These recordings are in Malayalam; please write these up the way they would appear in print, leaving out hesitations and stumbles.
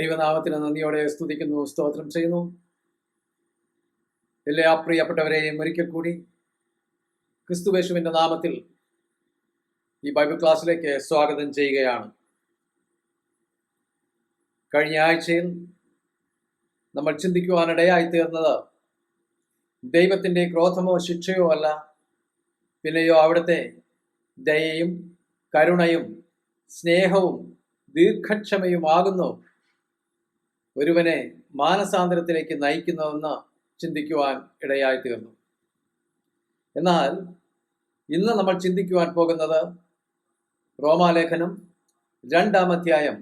ദൈവനാമത്തിന് നന്ദിയോടെ സ്തുതിക്കുന്നു, സ്തോത്രം ചെയ്യുന്നു. എല്ലാ പ്രിയപ്പെട്ടവരെയും ഒരിക്കൽ കൂടി ക്രിസ്തുവേശുവിൻ്റെ നാമത്തിൽ ഈ ബൈബിൾ ക്ലാസ്സിലേക്ക് സ്വാഗതം ചെയ്യുകയാണ്. കഴിഞ്ഞ ആഴ്ചയിൽ നമ്മൾ ചിന്തിക്കുവാനിടയായി തീർന്നത് ദൈവത്തിൻ്റെ ക്രോധമോ ശിക്ഷയോ അല്ല, പിന്നെയോ അവിടുത്തെ ദയയും കരുണയും സ്നേഹവും ദീർഘക്ഷമയുമാകുന്നു ഒരുവനെ മാനസാന്തരത്തിലേക്ക് നയിക്കുന്നതെന്ന് ചിന്തിക്കുവാൻ ഇടയായി തീർന്നു. എന്നാൽ ഇന്ന് നമ്മൾ ചിന്തിക്കുവാൻ പോകുന്നത് റോമാലേഖനം 2-ാം അധ്യായം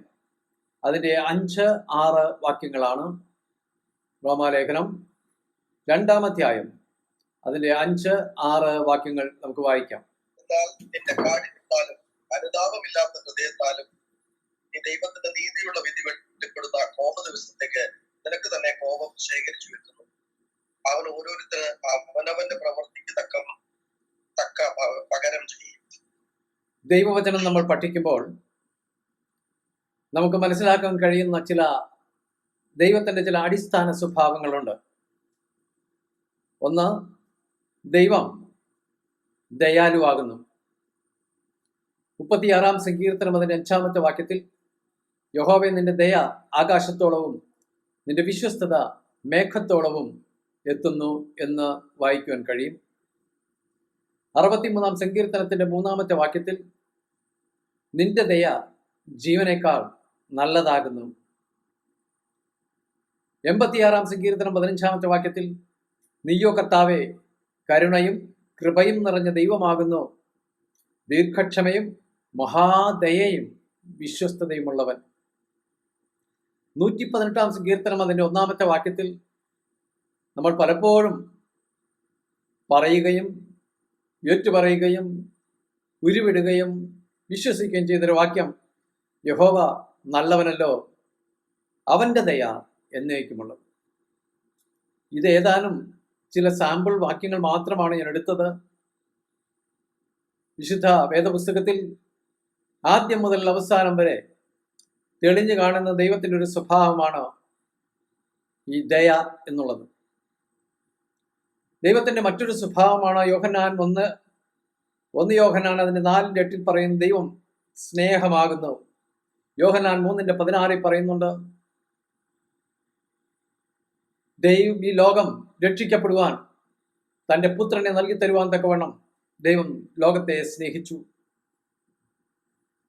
അതിൻ്റെ 5-6 വാക്യങ്ങളാണ്. റോമാലേഖനം 2-ാം അധ്യായം അതിൻ്റെ 5-6 വാക്യങ്ങൾ നമുക്ക് വായിക്കാം. എന്നാൽ നിന്റെ കാഠിന്യത്താലും അനുതാപമില്ലാത്ത ഹൃദയത്താലും നീ ദൈവത്തിന്റെ നീതിയുള്ള വിധി വെളിപ്പെടുന്ന കോപ ദിവസത്തേക്ക് നിനക്ക് തന്നെ കോപം ശേഖരിച്ചു വെക്കുന്നു. അവൻ ഓരോരുത്തര് അവനവന്റെ പ്രവർത്തിക്ക് തക്ക പകരം ചെയ്യും. ദൈവവചനം നമ്മൾ പഠിക്കുമ്പോൾ നമുക്ക് മനസ്സിലാക്കാൻ കഴിയുന്ന ദൈവത്തിന്റെ ചില അടിസ്ഥാന സ്വഭാവങ്ങളുണ്ട്. ഒന്ന്, ദൈവം ദയാലുവാകുന്നു. 36-ാം സങ്കീർത്തനം അതിന്റെ 5-ാമത്തെ വാക്യത്തിൽ യഹോവേ, നിന്റെ ദയ ആകാശത്തോളവും നിന്റെ വിശ്വസ്തത മേഘത്തോളവും എത്തുന്നു എന്ന് വായിക്കുവാൻ കഴിയും. 63-ാം സങ്കീർത്തനത്തിന്റെ 3-ാമത്തെ വാക്യത്തിൽ നിന്റെ ദയ ജീവനേക്കാൾ നല്ലതാകുന്നു. 86-ാം സങ്കീർത്തനം 15-ാമത്തെ വാക്യത്തിൽ നീയോ കർത്താവേ, കരുണയും കൃപയും നിറഞ്ഞ ദൈവമാകുന്നു, ദീർഘക്ഷമയും മഹാദയയും വിശ്വസ്തതയുമുള്ളവൻ. 118-ാം സങ്കീർത്തനം അതിൻ്റെ 1-ാമത്തെ വാക്യത്തിൽ നമ്മൾ പലപ്പോഴും പറയുകയും ഏറ്റുപറയുകയും ഉരുവിടുകയും വിശ്വസിക്കുകയും ചെയ്തൊരു വാക്യം, യഹോവ നല്ലവനല്ലോ, അവൻ്റെ ദയ എന്നേക്കുമുള്ളത്. ഇത് ഏതാനും ചില സാമ്പിൾ വാക്യങ്ങൾ മാത്രമാണ് ഞാൻ എടുത്തത്. വിശുദ്ധ വേദപുസ്തകത്തിൽ ആദ്യം മുതൽ അവസാനം വരെ തെളിഞ്ഞു കാണുന്ന ദൈവത്തിൻ്റെ ഒരു സ്വഭാവമാണ് ഈ ദയ എന്നുള്ളത്. ദൈവത്തിൻ്റെ മറ്റൊരു സ്വഭാവമാണ് യോഹന്നാൻ 1 യോഹന്നാൻ അതിൻ്റെ 4:8 പറയുന്ന ദൈവം സ്നേഹമാകുന്നു. യോഹന്നാൻ 3:16 പറയുന്നുണ്ട്, ദൈവം ഈ ലോകം രക്ഷിക്കപ്പെടുവാൻ തൻ്റെ പുത്രനെ നൽകി തരുവാൻ തക്കവണ്ണം ദൈവം ലോകത്തെ സ്നേഹിച്ചു.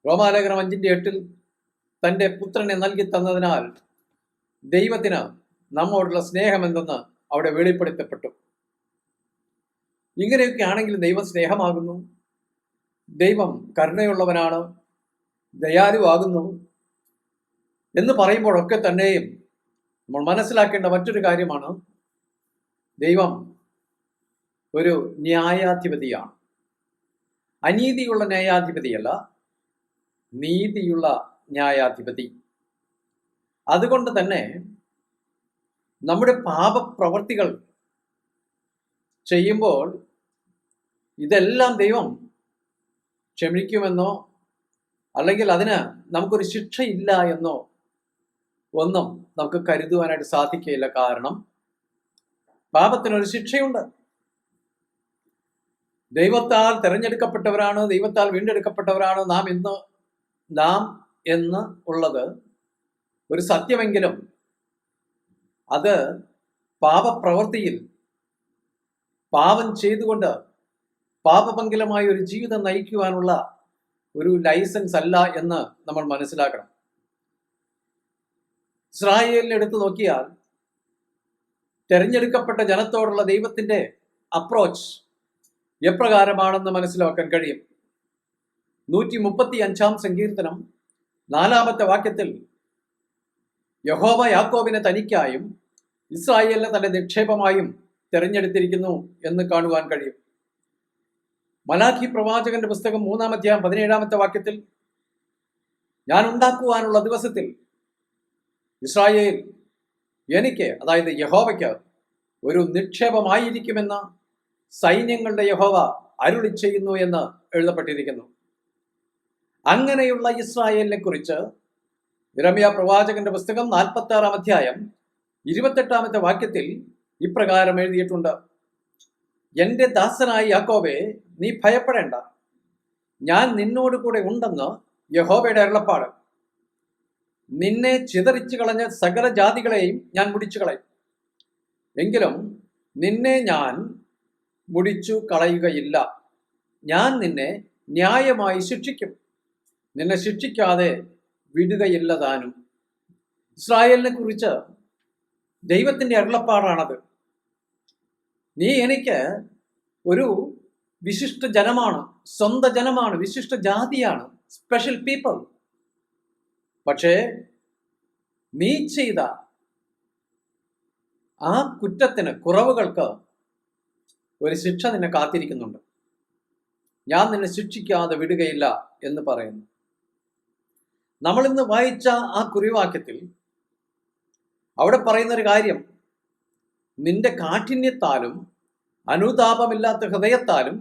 റോമാലേഖനം 5:8 തൻ്റെ പുത്രനെ നൽകി തന്നതിനാൽ ദൈവത്തിന് നമ്മോടുള്ള സ്നേഹം എന്തെന്ന് അവിടെ വെളിപ്പെടുത്തപ്പെട്ടു. ഇങ്ങനെയൊക്കെ ആണെങ്കിലും ദൈവം സ്നേഹമാകുന്നു, ദൈവം കരുണയുള്ളവനാണ്, ദയാലുവാകുന്നു എന്ന് പറയുമ്പോഴൊക്കെ തന്നെയും നമ്മൾ മനസ്സിലാക്കേണ്ട മറ്റൊരു കാര്യമാണ്, ദൈവം ഒരു ന്യായാധിപതിയാണ്. അനീതിയുള്ള ന്യായാധിപതിയല്ല, നീതിയുള്ള ന്യായാധിപതി. അതുകൊണ്ട് തന്നെ നമ്മുടെ പാപപ്രവർത്തികൾ ചെയ്യുമ്പോൾ ഇതെല്ലാം ദൈവം ക്ഷമിക്കുമെന്നോ അല്ലെങ്കിൽ അതിന് നമുക്കൊരു ശിക്ഷയില്ല എന്നോ ഒന്നും നമുക്ക് കരുതുവാനായിട്ട് സാധിക്കുകയില്ല. കാരണം പാപത്തിനൊരു ശിക്ഷയുണ്ട്. ദൈവത്താൽ തിരഞ്ഞെടുക്കപ്പെട്ടവരാണ്, ദൈവത്താൽ വീണ്ടെടുക്കപ്പെട്ടവരാണ് നാം എന്ന് ഉള്ളത് ഒരു സത്യമെങ്കിലും അത് പാപപ്രവൃത്തിയിൽ പാപം ചെയ്തുകൊണ്ട് പാപപങ്കിലമായ ഒരു ജീവിതം നയിക്കുവാനുള്ള ഒരു ലൈസൻസ് അല്ല എന്ന് നമ്മൾ മനസ്സിലാക്കണം. ഇസ്രായേലിനെ എടുത്തു നോക്കിയാൽ തെരഞ്ഞെടുക്കപ്പെട്ട ജനത്തോടുള്ള ദൈവത്തിൻ്റെ അപ്രോച്ച് എപ്രകാരമാണെന്ന് മനസ്സിലാക്കാൻ കഴിയും. 135-ാം സങ്കീർത്തനം 4-ാമത്തെ വാക്യത്തിൽ യഹോവ യാക്കോബിനെ തനിക്കായും ഇസ്രായേലിനെ തന്റെ നിക്ഷേപമായും തെരഞ്ഞെടുത്തിരിക്കുന്നു എന്ന് കാണുവാൻ കഴിയും. മലാഖി പ്രവാചകന്റെ പുസ്തകം 3-ാം അധ്യായം 17-ാമത്തെ വാക്യത്തിൽ ഞാൻ ഉണ്ടാക്കുവാനുള്ള ദിവസത്തിൽ ഇസ്രായേൽ എനിക്ക്, അതായത് യഹോവയ്ക്ക് ഒരു നിക്ഷേപമായിരിക്കുമെന്ന് സൈന്യങ്ങളുടെ യഹോവ അരുളി ചെയ്യുന്നു എന്ന് എഴുതപ്പെട്ടിരിക്കുന്നു. അങ്ങനെയുള്ള ഇസ്രായേലിനെ കുറിച്ച് യിരെമ്യാ പ്രവാചകന്റെ പുസ്തകം 46-ാം അധ്യായം 28-ാമത്തെ വാക്യത്തിൽ ഇപ്രകാരം എഴുതിയിട്ടുണ്ട്: എന്റെ ദാസനായ യാക്കോബേ, നീ ഭയപ്പെടേണ്ട, ഞാൻ നിന്നോട് കൂടെ ഉണ്ടെന്ന് യഹോവയുടെ അരുളപ്പാട്. നിന്നെ ചിതറിച്ചു കളഞ്ഞ സകല ജാതികളെയും ഞാൻ മുടിച്ചു കളയും, എങ്കിലും നിന്നെ ഞാൻ മുടിച്ചു കളയുകയില്ല. ഞാൻ നിന്നെ ന്യായമായി ശിക്ഷിക്കും, നിന്നെ ശിക്ഷിക്കാതെ വിടുകയില്ല താനും. ഇസ്രായേലിനെ കുറിച്ച് ദൈവത്തിന്റെ അരുളപ്പാടാണത്. നീ എനിക്ക് ഒരു വിശിഷ്ട ജനമാണ്, സ്വന്തം ജനമാണ്, വിശിഷ്ട ജാതിയാണ്, സ്പെഷ്യൽ പീപ്പിൾ. പക്ഷേ നീ ചെയ്ത ആ കുറ്റത്തിന്, കുറവുകൾക്ക് ഒരു ശിക്ഷ നിന്നെ കാത്തിരിക്കുന്നുണ്ട്. ഞാൻ നിന്നെ ശിക്ഷിക്കാതെ വിടുകയില്ല എന്ന് പറയുന്നു. നമ്മൾ ഇന്ന് വായിച്ച ആ കുറിവാക്യത്തിൽ അവിടെ പറയുന്നൊരു കാര്യം, നിന്റെ കാഠിന്യത്താലും അനുതാപമില്ലാത്ത ഹൃദയത്താലും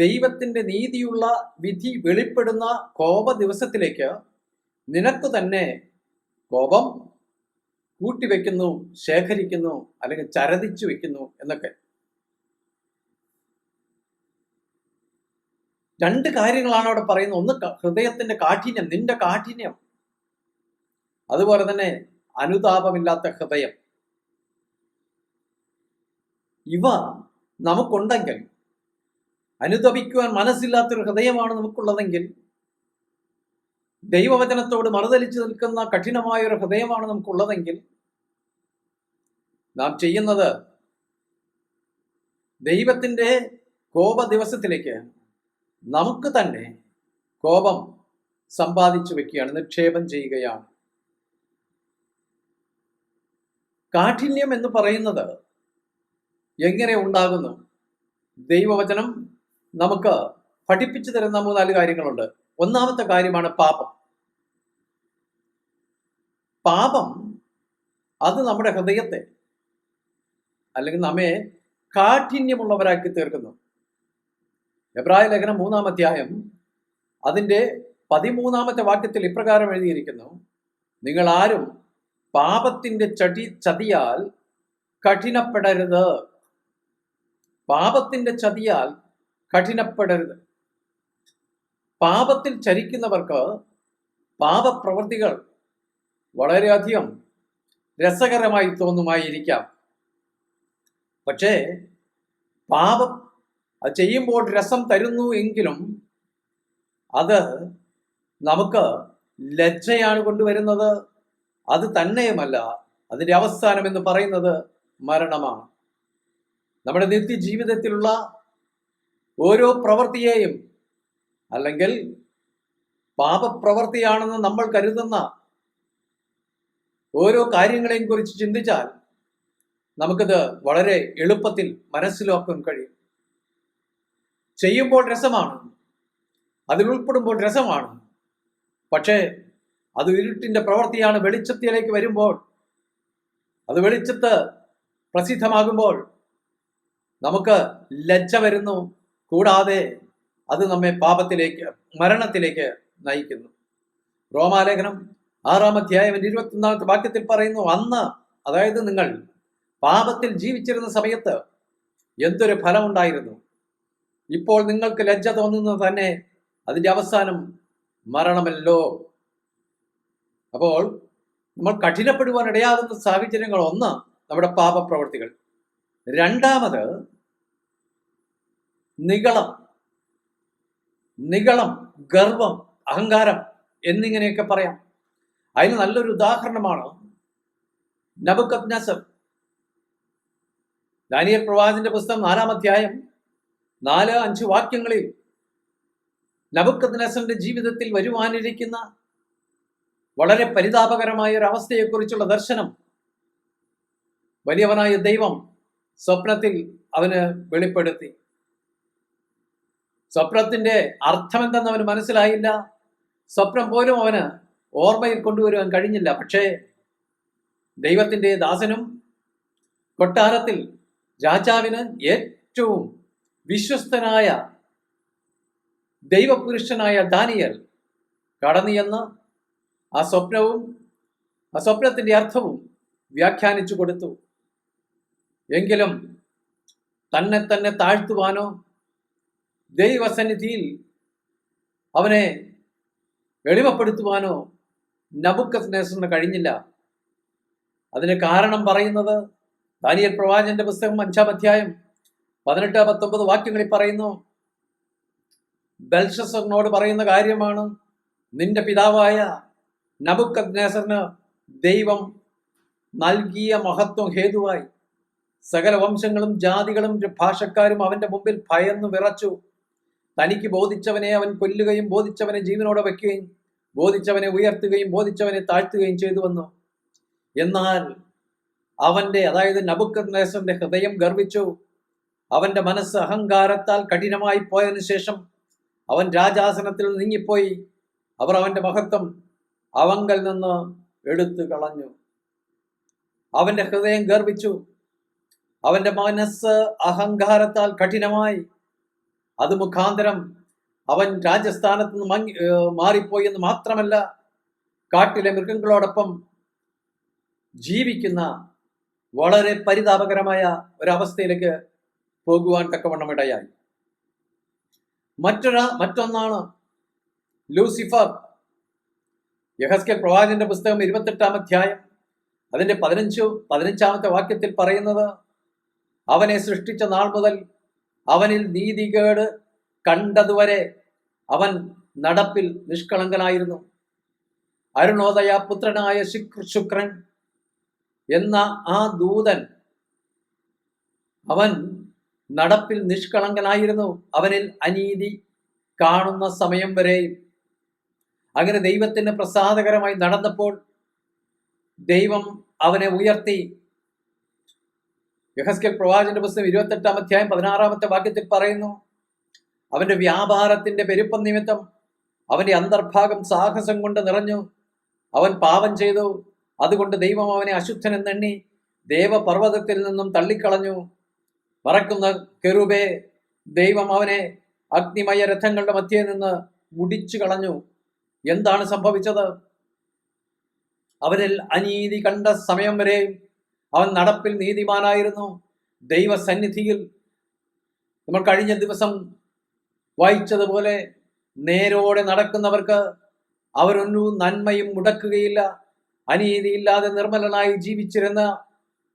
ദൈവത്തിന്റെ നീതിയുള്ള വിധി വെളിപ്പെടുന്ന കോപ ദിവസത്തിലേക്ക് നിനക്ക് തന്നെ കോപം കൂട്ടിവെക്കുന്നു, ശേഖരിക്കുന്നു, അല്ലെങ്കിൽ ചരതിച്ചു വെക്കുന്നു എന്നൊക്കെ. രണ്ട് കാര്യങ്ങളാണ് അവിടെ പറയുന്നത്. ഒന്ന് ഹൃദയത്തിന്റെ കാഠിന്യം, നിന്റെ കാഠിന്യം. അതുപോലെ തന്നെ അനുതാപമില്ലാത്ത ഹൃദയം. ഇവ നമുക്കുണ്ടെങ്കിൽ, അനുതപിക്കുവാൻ മനസ്സില്ലാത്തൊരു ഹൃദയമാണ് നമുക്കുള്ളതെങ്കിൽ, ദൈവവചനത്തോട് മറുതലിച്ചു നിൽക്കുന്ന കഠിനമായൊരു ഹൃദയമാണ് നമുക്കുള്ളതെങ്കിൽ, നാം ചെയ്യുന്നത് ദൈവത്തിന്റെ കോപ ദിവസത്തിലേക്ക് നമുക്ക് തന്നെ കോപം സമ്പാദിച്ചു വെക്കുകയാണ്, നിക്ഷേപം ചെയ്യുകയാണ്. കാഠിന്യം എന്ന് പറയുന്നത് എങ്ങനെ ഉണ്ടാകുന്നു? ദൈവവചനം നമുക്ക് പഠിപ്പിച്ചു തരുന്ന 3-4 കാര്യങ്ങളുണ്ട്. ഒന്നാമത്തെ കാര്യമാണ് പാപം. പാപം അത് നമ്മുടെ ഹൃദയത്തെ, അല്ലെങ്കിൽ നമ്മെ കാഠിന്യമുള്ളവരാക്കി തീർക്കുന്നു. എബ്രായ ലേഖനം 3-ാം അധ്യായം അതിൻ്റെ 13-ാമത്തെ വാക്യത്തിൽ ഇപ്രകാരം എഴുതിയിരിക്കുന്നു: നിങ്ങൾ ആരും പാപത്തിന്റെ ചതിയാൽ കഠിനപ്പെടരുത്. പാപത്തിന്റെ ചതിയാൽ കഠിനപ്പെടരുത്. പാപത്തിൽ ചരിക്കുന്നവർക്ക് പാപപ്രവൃത്തികൾ വളരെയധികം രസകരമായി തോന്നുമായിരിക്കാം. പക്ഷേ പാപം അത് ചെയ്യുമ്പോൾ രസം തരുന്നു എങ്കിലും അത് നമുക്ക് ലജ്ജയാണ് കൊണ്ടുവരുന്നത്. അത് തന്നെയുമല്ല, അതിൻ്റെ അവസാനം എന്ന് പറയുന്നത് മരണമാണ്. നമ്മുടെ നിത്യജീവിതത്തിലുള്ള ഓരോ പ്രവൃത്തിയെയും, അല്ലെങ്കിൽ പാപപ്രവൃത്തിയാണെന്ന് നമ്മൾ കരുതുന്ന ഓരോ കാര്യങ്ങളെയും കുറിച്ച് ചിന്തിച്ചാൽ നമുക്കത് വളരെ എളുപ്പത്തിൽ മനസ്സിലാക്കാൻ കഴിയും. ചെയ്യുമ്പോൾ രസമാണ്, അതിലുൾപ്പെടുമ്പോൾ രസമാണ്. പക്ഷേ അത് ഇരുട്ടിന്റെ പ്രവൃത്തിയാണ്. വെളിച്ചത്തിലേക്ക് വരുമ്പോൾ, അത് വെളിച്ചത്ത് പ്രസിദ്ധമാകുമ്പോൾ നമുക്ക് ലജ്ജ വരുന്നു. കൂടാതെ അത് നമ്മെ പാപത്തിലേക്ക്, മരണത്തിലേക്ക് നയിക്കുന്നു. റോമാലേഖനം 6-ാം അധ്യായം 21-ാമത്തെ വാക്യത്തിൽ പറയുന്നു: അന്ന്, അതായത് നിങ്ങൾ പാപത്തിൽ ജീവിച്ചിരുന്ന സമയത്ത് എന്തൊരു ഫലമുണ്ടായിരുന്നു. ഇപ്പോൾ നിങ്ങൾക്ക് ലജ്ജ തോന്നുന്നത് തന്നെ അതിൻ്റെ അവസാനം മരണമല്ലോ. അപ്പോൾ നമ്മൾ കഠിനപ്പെടുവാൻ ഇടയാകുന്ന സാഹചര്യങ്ങൾ, ഒന്ന് നമ്മുടെ പാപപ്രവൃത്തികൾ, രണ്ടാമത് നിഗളം, ഗർവം, അഹങ്കാരം എന്നിങ്ങനെയൊക്കെ പറയാം. അതിന് നല്ലൊരു ഉദാഹരണമാണ് നെബൂഖദ്നേസർ. ദാനിയേൽ പ്രവാചകന്റെ പുസ്തകം 4-ാം അധ്യായം 4-5 വാക്യങ്ങളിൽ നെബൂഖദ്നേസറിന്റെ ജീവിതത്തിൽ വരുവാനിരിക്കുന്ന വളരെ പരിതാപകരമായ ഒരു അവസ്ഥയെക്കുറിച്ചുള്ള ദർശനം വലിയവനായ ദൈവം സ്വപ്നത്തിൽ അവന് വെളിപ്പെടുത്തി. സ്വപ്നത്തിന്റെ അർത്ഥമെന്തെന്ന് അവന് മനസ്സിലായില്ല. സ്വപ്നം പോലും അവന് ഓർമ്മയിൽ കൊണ്ടുവരുവാൻ കഴിഞ്ഞില്ല. പക്ഷേ ദൈവത്തിന്റെ ദാസനും കൊട്ടാരത്തിൽ രാജാവിന് ഏറ്റവും വിശ്വസ്തനായ ദൈവപുരുഷനായ ദാനിയേൽ കടന്നു ചെന്ന് ആ സ്വപ്നത്തിന്റെ അർത്ഥവും വ്യാഖ്യാനിച്ചു കൊടുത്തു. എങ്കിലും തന്നെ തന്നെ താഴ്ത്തുവാനോ ദൈവസന്നിധിയിൽ അവനെ എളിമപ്പെടുത്തുവാനോ നബൂഖദ്നേസറിന് കഴിഞ്ഞില്ല. അതിന് കാരണം പറയുന്നത് ദാനിയേൽ പ്രവാചകന്റെ പുസ്തകം 5-ാം അധ്യായം 18-19 വാക്യങ്ങളിൽ പറയുന്നു. ബെൽഷസ്സറിനോട് പറയുന്ന കാര്യമാണ്, നിന്റെ പിതാവായ നബൂഖദ്നേസറിന് ദൈവം നൽകിയ മഹത്വം ഹേതുവായി സകല വംശങ്ങളും ജാതികളും ഭാഷക്കാരും അവന്റെ മുമ്പിൽ ഭയന്നു വിറച്ചു. തനിക്ക് ബോധിച്ചവനെ അവൻ കൊല്ലുകയും ബോധിച്ചവനെ ജീവനോടെ വയ്ക്കുകയും ബോധിച്ചവനെ ഉയർത്തുകയും ബോധിച്ചവനെ താഴ്ത്തുകയും ചെയ്തുവന്നു. എന്നാൽ അവന്റെ, അതായത് നബൂഖദ്നേസറിന്റെ ഹൃദയം ഗർവിച്ചു. അവന്റെ മനസ്സ് അഹങ്കാരത്താൽ കഠിനമായി പോയതിനു ശേഷം അവൻ രാജാസനത്തിൽ നീങ്ങിപ്പോയി. അവർ അവന്റെ മഹത്വം അവങ്കൽ നിന്ന് എടുത്തു കളഞ്ഞു. അവന്റെ ഹൃദയം ഗർവിച്ചു, അവന്റെ മനസ്സ് അഹങ്കാരത്താൽ കഠിനമായി. അത് മുഖാന്തരം അവൻ രാജസ്ഥാനത്ത് നിന്ന് മാറിപ്പോയി എന്ന് മാത്രമല്ല, കാട്ടിലെ മൃഗങ്ങളോടൊപ്പം ജീവിക്കുന്ന വളരെ പരിതാപകരമായ ഒരവസ്ഥയിലേക്ക് പോകുവാൻ തക്കവണ്ണം ഇടയായി. മറ്റൊന്നാണ് ലൂസിഫർ. യെഹെസ്കേൽ പ്രവാചകന്റെ പുസ്തകം 28-ാം അധ്യായം അതിന്റെ 15-ാമത്തെ വാക്യത്തിൽ പറയുന്നത്, അവനെ സൃഷ്ടിച്ച നാൾ മുതൽ അവനിൽ നീതികേട് കണ്ടതുവരെ അവൻ നടപ്പിൽ നിഷ്കളങ്കനായിരുന്നു. അരുണോദയ പുത്രനായ ശുക്രൻ എന്ന ആ ദൂതൻ, അവൻ നടപ്പിൽ നിഷ്കളങ്കനായിരുന്നു, അവനിൽ അനീതി കാണുന്ന സമയം വരെയും. അങ്ങനെ ദൈവത്തിന് പ്രസാദകരമായി നടന്നപ്പോൾ ദൈവം അവനെ ഉയർത്തി. യെഹെസ്കേൽ പ്രവാചകന്റെ പുസ്തകം 28-ാം അധ്യായം 16-ാമത്തെ വാക്യത്തിൽ പറയുന്നു, അവന്റെ വ്യാപാരത്തിന്റെ പെരുപ്പം നിമിത്തം അവന്റെ അന്തർഭാഗം സാഹസം കൊണ്ട് നിറഞ്ഞു. അവൻ പാപം ചെയ്തു, അതുകൊണ്ട് ദൈവം അവനെ അശുദ്ധനെന്നെണ്ണി ദേവപർവ്വതത്തിൽ നിന്നും തള്ളിക്കളഞ്ഞു. പറക്കുന്ന കെറൂബേ, ദൈവം അവനെ അഗ്നിമയ രഥങ്ങളുടെ മധ്യേ നിന്ന് മുടിച്ചു കളഞ്ഞു. എന്താണ് സംഭവിച്ചത്? അവനിൽ അനീതി കണ്ട സമയം വരെയും അവൻ നടപ്പിൽ നീതിമാനായിരുന്നു. ദൈവസന്നിധിയിൽ നമ്മൾ കഴിഞ്ഞ ദിവസം വായിച്ചതുപോലെ നേരോടെ നടക്കുന്നവർക്ക് അവരൊരു നന്മയും മുടക്കുകയില്ല. അനീതിയില്ലാതെ നിർമ്മലനായി ജീവിച്ചിരുന്ന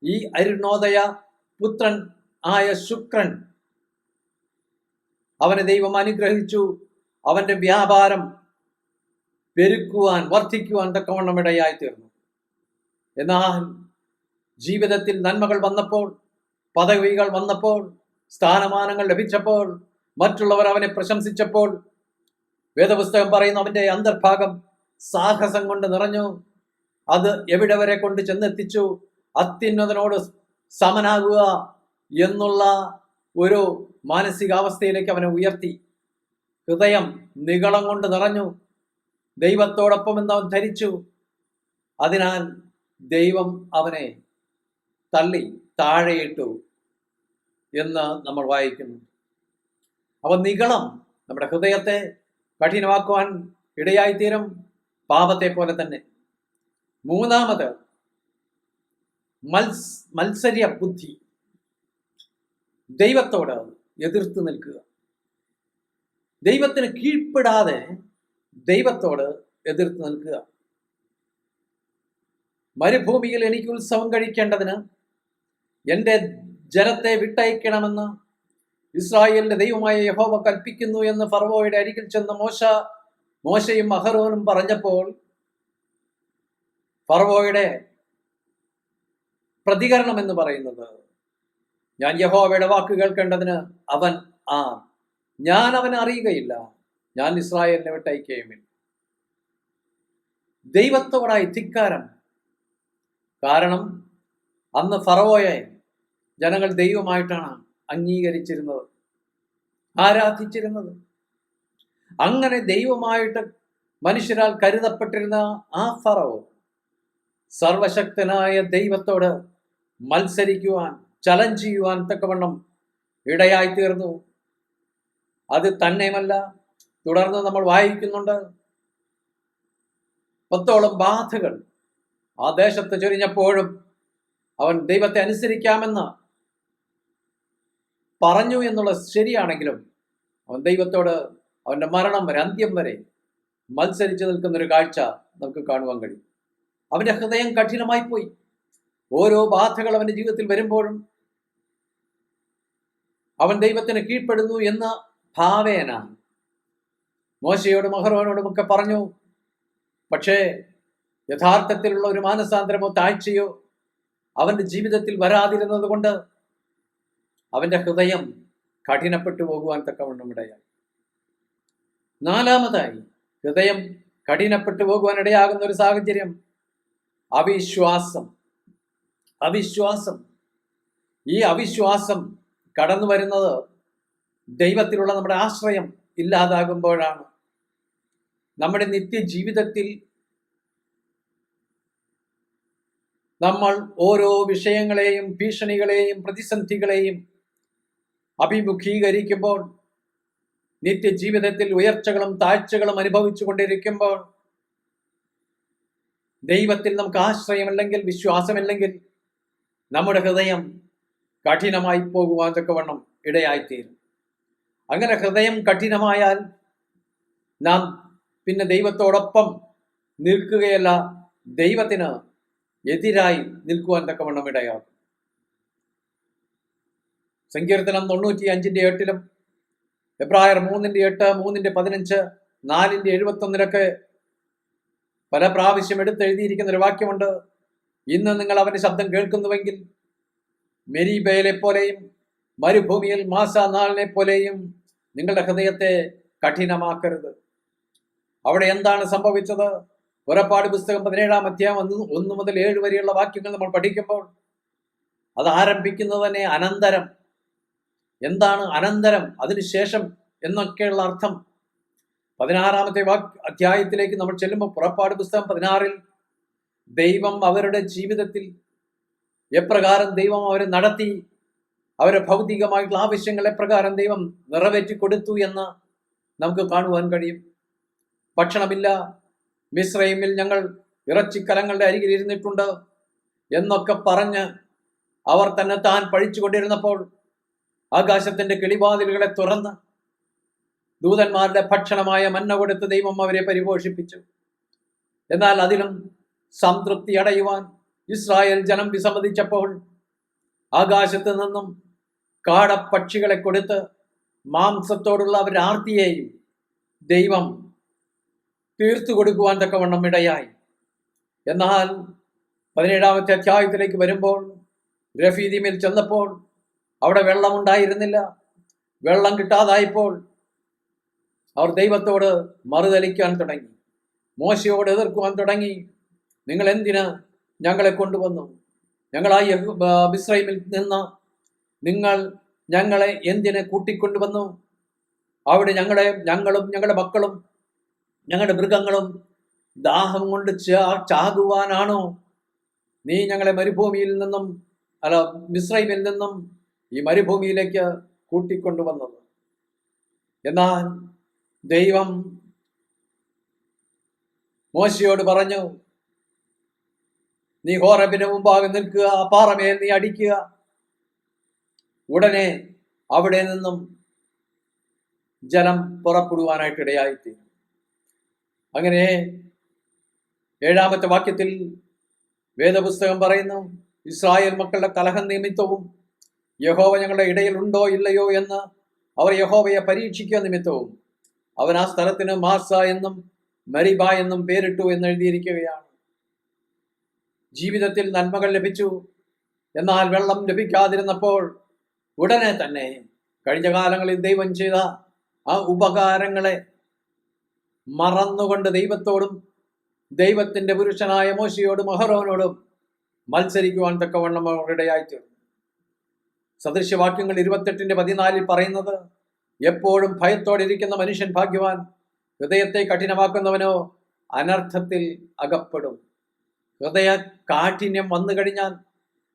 ഈ അരുണോദയ പുത്രൻ ആയ ശുക്രൻ, അവനെ ദൈവം അനുഗ്രഹിച്ചു. അവന്റെ വ്യാപാരം പെരുക്കുവാൻ, വർദ്ധിക്കുവാൻ തക്കവണ്ണം ഇടയായി തീർന്നു. എന്നാൽ ജീവിതത്തിൽ നന്മകൾ വന്നപ്പോൾ, പദവികൾ വന്നപ്പോൾ, സ്ഥാനമാനങ്ങൾ ലഭിച്ചപ്പോൾ, മറ്റുള്ളവർ അവനെ പ്രശംസിച്ചപ്പോൾ, വേദപുസ്തകം പറയുന്നു അവന്റെ അന്തർഭാഗം സാഹസം കൊണ്ട് നിറഞ്ഞു. അത് എവിടെ വരെ കൊണ്ട് ചെന്നെത്തിച്ചു? അത്യുന്നതനോട് സമനാകുക എന്നുള്ള ഒരു മാനസികാവസ്ഥയിലേക്ക് അവനെ ഉയർത്തി. ഹൃദയം നിഗളം കൊണ്ട് നിറഞ്ഞു. ദൈവത്തോടൊപ്പം എന്ന് അവൻ ധരിച്ചു. അതിനാൽ ദൈവം അവനെ തള്ളി താഴെയിട്ടു എന്ന് നമ്മൾ വായിക്കുന്നു. അപ്പൊ നിഗളം നമ്മുടെ ഹൃദയത്തെ കഠിനമാക്കുവാൻ ഇടയായിത്തീരും, പാപത്തെ പോലെ തന്നെ. മൂന്നാമത് മത്സര്യ ബുദ്ധി, ദൈവത്തോട് എതിർത്ത് നിൽക്കുക. ദൈവത്തിന് കീഴ്പ്പെടാതെ ദൈവത്തോട് എതിർത്ത് നിൽക്കുക. മരുഭൂമിയിൽ എനിക്ക് ഉത്സവം കഴിക്കേണ്ടതിന് എൻ്റെ ജനത്തെ വിട്ടയക്കണമെന്ന് ഇസ്രായേലിന്റെ ദൈവമായ യഹോവ കൽപ്പിക്കുന്നു എന്ന് ഫറവോയുടെ അരികിൽ ചെന്ന് മോശയും അഹരോനും പറഞ്ഞപ്പോൾ ഫറവോയുടെ പ്രതികരണം എന്ന് പറയുന്നത്, ഞാൻ യഹോവയുടെ വാക്ക് കേൾക്കേണ്ടതിന് അവൻ ഞാൻ അവനെ അറിയുകയില്ല, ഞാൻ ഇസ്രായേലിനെ വിട്ടയക്കുകയുമില്ല. ദൈവത്തോടായി ധിക്കാരം. കാരണം അന്ന് ഫറവോയെ ജനങ്ങൾ ദൈവമായിട്ടാണ് അംഗീകരിച്ചിരുന്നത്, ആരാധിച്ചിരുന്നത്. അങ്ങനെ ദൈവമായിട്ട് മനുഷ്യരാൽ കരുതപ്പെട്ടിരുന്ന ആ ഫറവോ സർവശക്തനായ ദൈവത്തോട് മത്സരിക്കുവാൻ, ചലഞ്ച് ചെയ്യുവാൻ തക്കവണ്ണം ഇടയായിത്തീർന്നു. അത് തന്നെയുമല്ല, തുടർന്ന് നമ്മൾ വായിക്കുന്നുണ്ട്, 10ഓളം ബാധകൾ ആ ദേശത്ത് ചൊരിഞ്ഞപ്പോഴും അവൻ ദൈവത്തെ അനുസരിക്കാമെന്ന് പറഞ്ഞു എന്നുള്ളത് ശരിയാണെങ്കിലും അവൻ ദൈവത്തോട് അവന്റെ മരണം വരെ, അന്ത്യം വരെ മത്സരിച്ചു നിൽക്കുന്ന ഒരു കാഴ്ച നമുക്ക് കാണുവാൻ കഴിയും. അവന്റെ ഹൃദയം കഠിനമായി പോയി. ഓരോ ബാധകൾ അവന്റെ ജീവിതത്തിൽ വരുമ്പോഴും അവൻ ദൈവത്തിന് കീഴ്പ്പെടുന്നു എന്ന ഭാവേന മോശയോടും അഹരോനോടും ഒക്കെ പറഞ്ഞു. പക്ഷേ യഥാർത്ഥത്തിലുള്ള ഒരു മാനസാന്തരമോ താഴ്ചയോ അവന്റെ ജീവിതത്തിൽ വരാതിരുന്നത് കൊണ്ട് അവന്റെ ഹൃദയം കഠിനപ്പെട്ടു പോകുവാൻ തക്കവണ്ണം ഇടയായി. 4-മതായി ഹൃദയം കഠിനപ്പെട്ടു പോകുവാൻ ഇടയാകുന്ന ഒരു സാഹചര്യം അവിശ്വാസം. ഈ അവിശ്വാസം കടന്നു വരുന്നത് ദൈവത്തിലുള്ള നമ്മുടെ ആശ്രയം ഇല്ലാതാകുമ്പോഴാണ്. നമ്മുടെ നിത്യജീവിതത്തിൽ നമ്മൾ ഓരോ വിഷയങ്ങളെയും, ഭീഷണികളെയും, പ്രതിസന്ധികളെയും അഭിമുഖീകരിക്കുമ്പോൾ, നിത്യജീവിതത്തിൽ ഉയർച്ചകളും താഴ്ചകളും അനുഭവിച്ചു കൊണ്ടിരിക്കുമ്പോൾ, ദൈവത്തിൽ നമുക്ക് ആശ്രയമില്ലെങ്കിൽ, വിശ്വാസമില്ലെങ്കിൽ നമ്മുടെ ഹൃദയം കഠിനമായി പോകുവാൻ തക്കവണ്ണം ഇടയായിത്തീരും. അങ്ങനെ ഹൃദയം കഠിനമായാൽ നാം പിന്നെ ദൈവത്തോടൊപ്പം നിൽക്കുകയല്ല, ദൈവത്തിന് എതിരായി നിൽക്കുവാൻ തക്കവണ്ണം ഇടയാകും. സങ്കീർത്തനം 95:8 എബ്രായർ 3:8, 3:15, 4:71 പല പ്രാവശ്യം എടുത്തെഴുതിയിരിക്കുന്ന ഒരു വാക്യമുണ്ട്. ഇന്ന് നിങ്ങൾ അവന്റെ ശബ്ദം കേൾക്കുന്നുവെങ്കിൽ മെരീബയിലെ പോലെയും മരുഭൂമിയിൽ മാസാനാളിനെ പോലെയും നിങ്ങളുടെ ഹൃദയത്തെ കഠിനമാക്കരുത്. അവിടെ എന്താണ് സംഭവിച്ചത്? പുറപ്പാട് പുസ്തകം 17-ാം അധ്യായം 1 മുതൽ 7 വരെയുള്ള വാക്യങ്ങൾ നമ്മൾ പഠിക്കുമ്പോൾ അത് ആരംഭിക്കുന്നത് തന്നെ അനന്തരം. എന്താണ് അനന്തരം, അതിനുശേഷം എന്നൊക്കെയുള്ള അർത്ഥം 16-ാമത്തെ അധ്യായത്തിലേക്ക് നമ്മൾ ചെല്ലുമ്പോൾ, പുറപ്പാട് പുസ്തകം 16-ൽ ദൈവം അവരുടെ ജീവിതത്തിൽ എപ്രകാരം ദൈവം അവരെ നടത്തി, അവരുടെ ഭൗതികമായിട്ടുള്ള ആവശ്യങ്ങൾ എപ്രകാരം ദൈവം നിറവേറ്റി കൊടുത്തു എന്ന് നമുക്ക് കാണുവാൻ കഴിയും. ഭക്ഷണമില്ല, മിസ്രൈമിൽ ഞങ്ങൾ ഇറച്ചിക്കലങ്ങളുടെ അരികിൽ ഇരുന്നിട്ടുണ്ട് എന്നൊക്കെ പറഞ്ഞ് അവർ തന്നെ താൻ പഴിച്ചുകൊണ്ടിരുന്നപ്പോൾ ആകാശത്തിന്റെ കിളിവാതിലുകളെ തുറന്ന് ദൂതന്മാരുടെ ഭക്ഷണമായ മന്ന കൊടുത്ത് ദൈവം അവരെ പരിപോഷിപ്പിച്ചു. എന്നാൽ അതിലും സംതൃപ്തി അടയുവാൻ ഇസ്രായേൽ ജനം വിസമ്മതിച്ചപ്പോൾ ആകാശത്ത് നിന്നും കാടപ്പക്ഷികളെ കൊടുത്ത് മാംസത്തോടുള്ള അവരുടെ ആർത്തിയെയും ദൈവം തീർത്തു കൊടുക്കുവാൻ തക്കവണ്ണം ഇടയായി. എന്നാൽ 17-ാമത്തെ അധ്യായത്തിലേക്ക് വരുമ്പോൾ രഫീദീമിൽ ചെന്നപ്പോൾ അവിടെ വെള്ളമുണ്ടായിരുന്നില്ല. വെള്ളം കിട്ടാതായപ്പോൾ അവർ ദൈവത്തോട് മറുതലിക്കാൻ തുടങ്ങി, മോശയോട് എതിർക്കുവാൻ തുടങ്ങി. നിങ്ങൾ എന്തിന് ഞങ്ങളെ കൊണ്ടുവന്നു? ഞങ്ങളായി മിസ്രൈമിൽ നിന്ന് നിങ്ങൾ ഞങ്ങളെ എന്തിനെ കൂട്ടിക്കൊണ്ടുവന്നു? അവിടെ ഞങ്ങളും ഞങ്ങളുടെ മക്കളും ഞങ്ങളുടെ മൃഗങ്ങളും ദാഹം കൊണ്ട് ചാകുവാനാണോ നീ ഞങ്ങളെ മരുഭൂമിയിൽ നിന്നും മിസ്രൈമിൽ നിന്നും ഈ മരുഭൂമിയിലേക്ക് കൂട്ടിക്കൊണ്ടുവന്നത്? എന്നാൽ ദൈവം മോശയോട് പറഞ്ഞു, നീ ഹോറബിന് മുമ്പാകെ നിൽക്കുക, ആ പാറമേൽ നീ അടിക്കുക. ഉടനെ അവിടെ നിന്നും ജലം പുറപ്പെടുവാനായിട്ട് ഇടയായിത്തീരും. അങ്ങനെ 7-ാമത്തെ വാക്യത്തിൽ വേദപുസ്തകം പറയുന്നു, ഇസ്രായേൽ മക്കളുടെ കലഹം നിമിത്തവും യഹോവ ഞങ്ങളുടെ ഇടയിൽ ഉണ്ടോ ഇല്ലയോ എന്ന് അവർ യഹോവയെ പരീക്ഷിക്കുക നിമിത്തവും അവൻ ആ സ്ഥലത്തിന് മാസ എന്നും മരിബ എന്നും പേരിട്ടു എന്ന് എഴുതിയിരിക്കുകയാണ്. ജീവിതത്തിൽ നന്മകൾ ലഭിച്ചു, എന്നാൽ വെള്ളം ലഭിക്കാതിരുന്നപ്പോൾ ഉടനെ തന്നെ കഴിഞ്ഞ കാലങ്ങളിൽ ദൈവം ചെയ്ത ആ ഉപകാരങ്ങളെ മറന്നുകൊണ്ട് ദൈവത്തോടും ദൈവത്തിന്റെ പുരുഷനായ മോശയോടും അഹരോനോടും മത്സരിക്കുവാൻ തക്കവണ്ണം അവർ ഇടയായിത്തീർന്നു. സദൃശ്യവാക്യങ്ങൾ 28:14 പറയുന്നത്, എപ്പോഴും ഭയത്തോടെ ഇരിക്കുന്ന മനുഷ്യൻ ഭാഗ്യവാൻ, ഹൃദയത്തെ കഠിനമാക്കുന്നവനോ അനർത്ഥത്തിൽ അകപ്പെടും. ഹൃദയ കാഠിന്യം വന്നു കഴിഞ്ഞാൽ,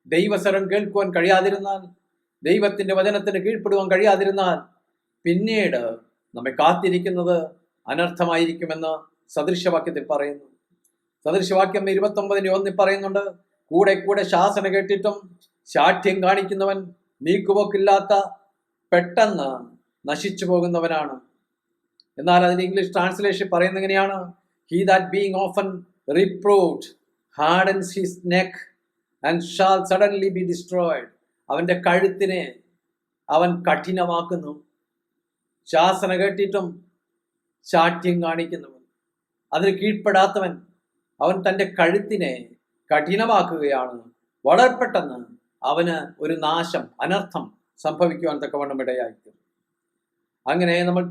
ദൈവസ്വരം കേൾക്കുവാൻ കഴിയാതിരുന്നാൽ, ദൈവത്തിന്റെ വചനത്തിന് കീഴ്പ്പെടുവാൻ കഴിയാതിരുന്നാൽ പിന്നീട് നമ്മെ കാത്തിരിക്കുന്നത് അനർത്ഥമായിരിക്കുമെന്ന് സദൃശ്യവാക്യത്തിൽ പറയുന്നു. സദൃശവാക്യം 29:1 പറയുന്നുണ്ട്, കൂടെ കൂടെ ശാസന കേട്ടിട്ടും ശാഠ്യം കാണിക്കുന്നവൻ നീക്കുപോക്കില്ലാത്ത പെട്ടെന്ന് നശിച്ചു പോകുന്നവനാണ്. എന്നാൽ അതിന് ഇംഗ്ലീഷ് ട്രാൻസ്ലേഷൻ പറയുന്നത് എങ്ങനെയാണ്? He that being often reproved hardens his neck and shall suddenly be destroyed. അവന്റെ കഴുത്തിനെ അവൻ കഠിനമാക്കുന്നു. ശാസന കേട്ടിട്ടും ശാഠ്യം കാണിക്കുന്നവൻ, അതിന് കീഴ്പ്പെടാത്തവൻ, അവൻ തൻ്റെ കഴുത്തിനെ കഠിനമാക്കുകയാണ്. വളരെ പെട്ടെന്ന് അവന് ഒരു നാശം, അനർത്ഥം സംഭവിക്കുവാൻ തക്കവണ്ണം ഇടയായിരിക്കും. അങ്ങനെ നമ്മൾ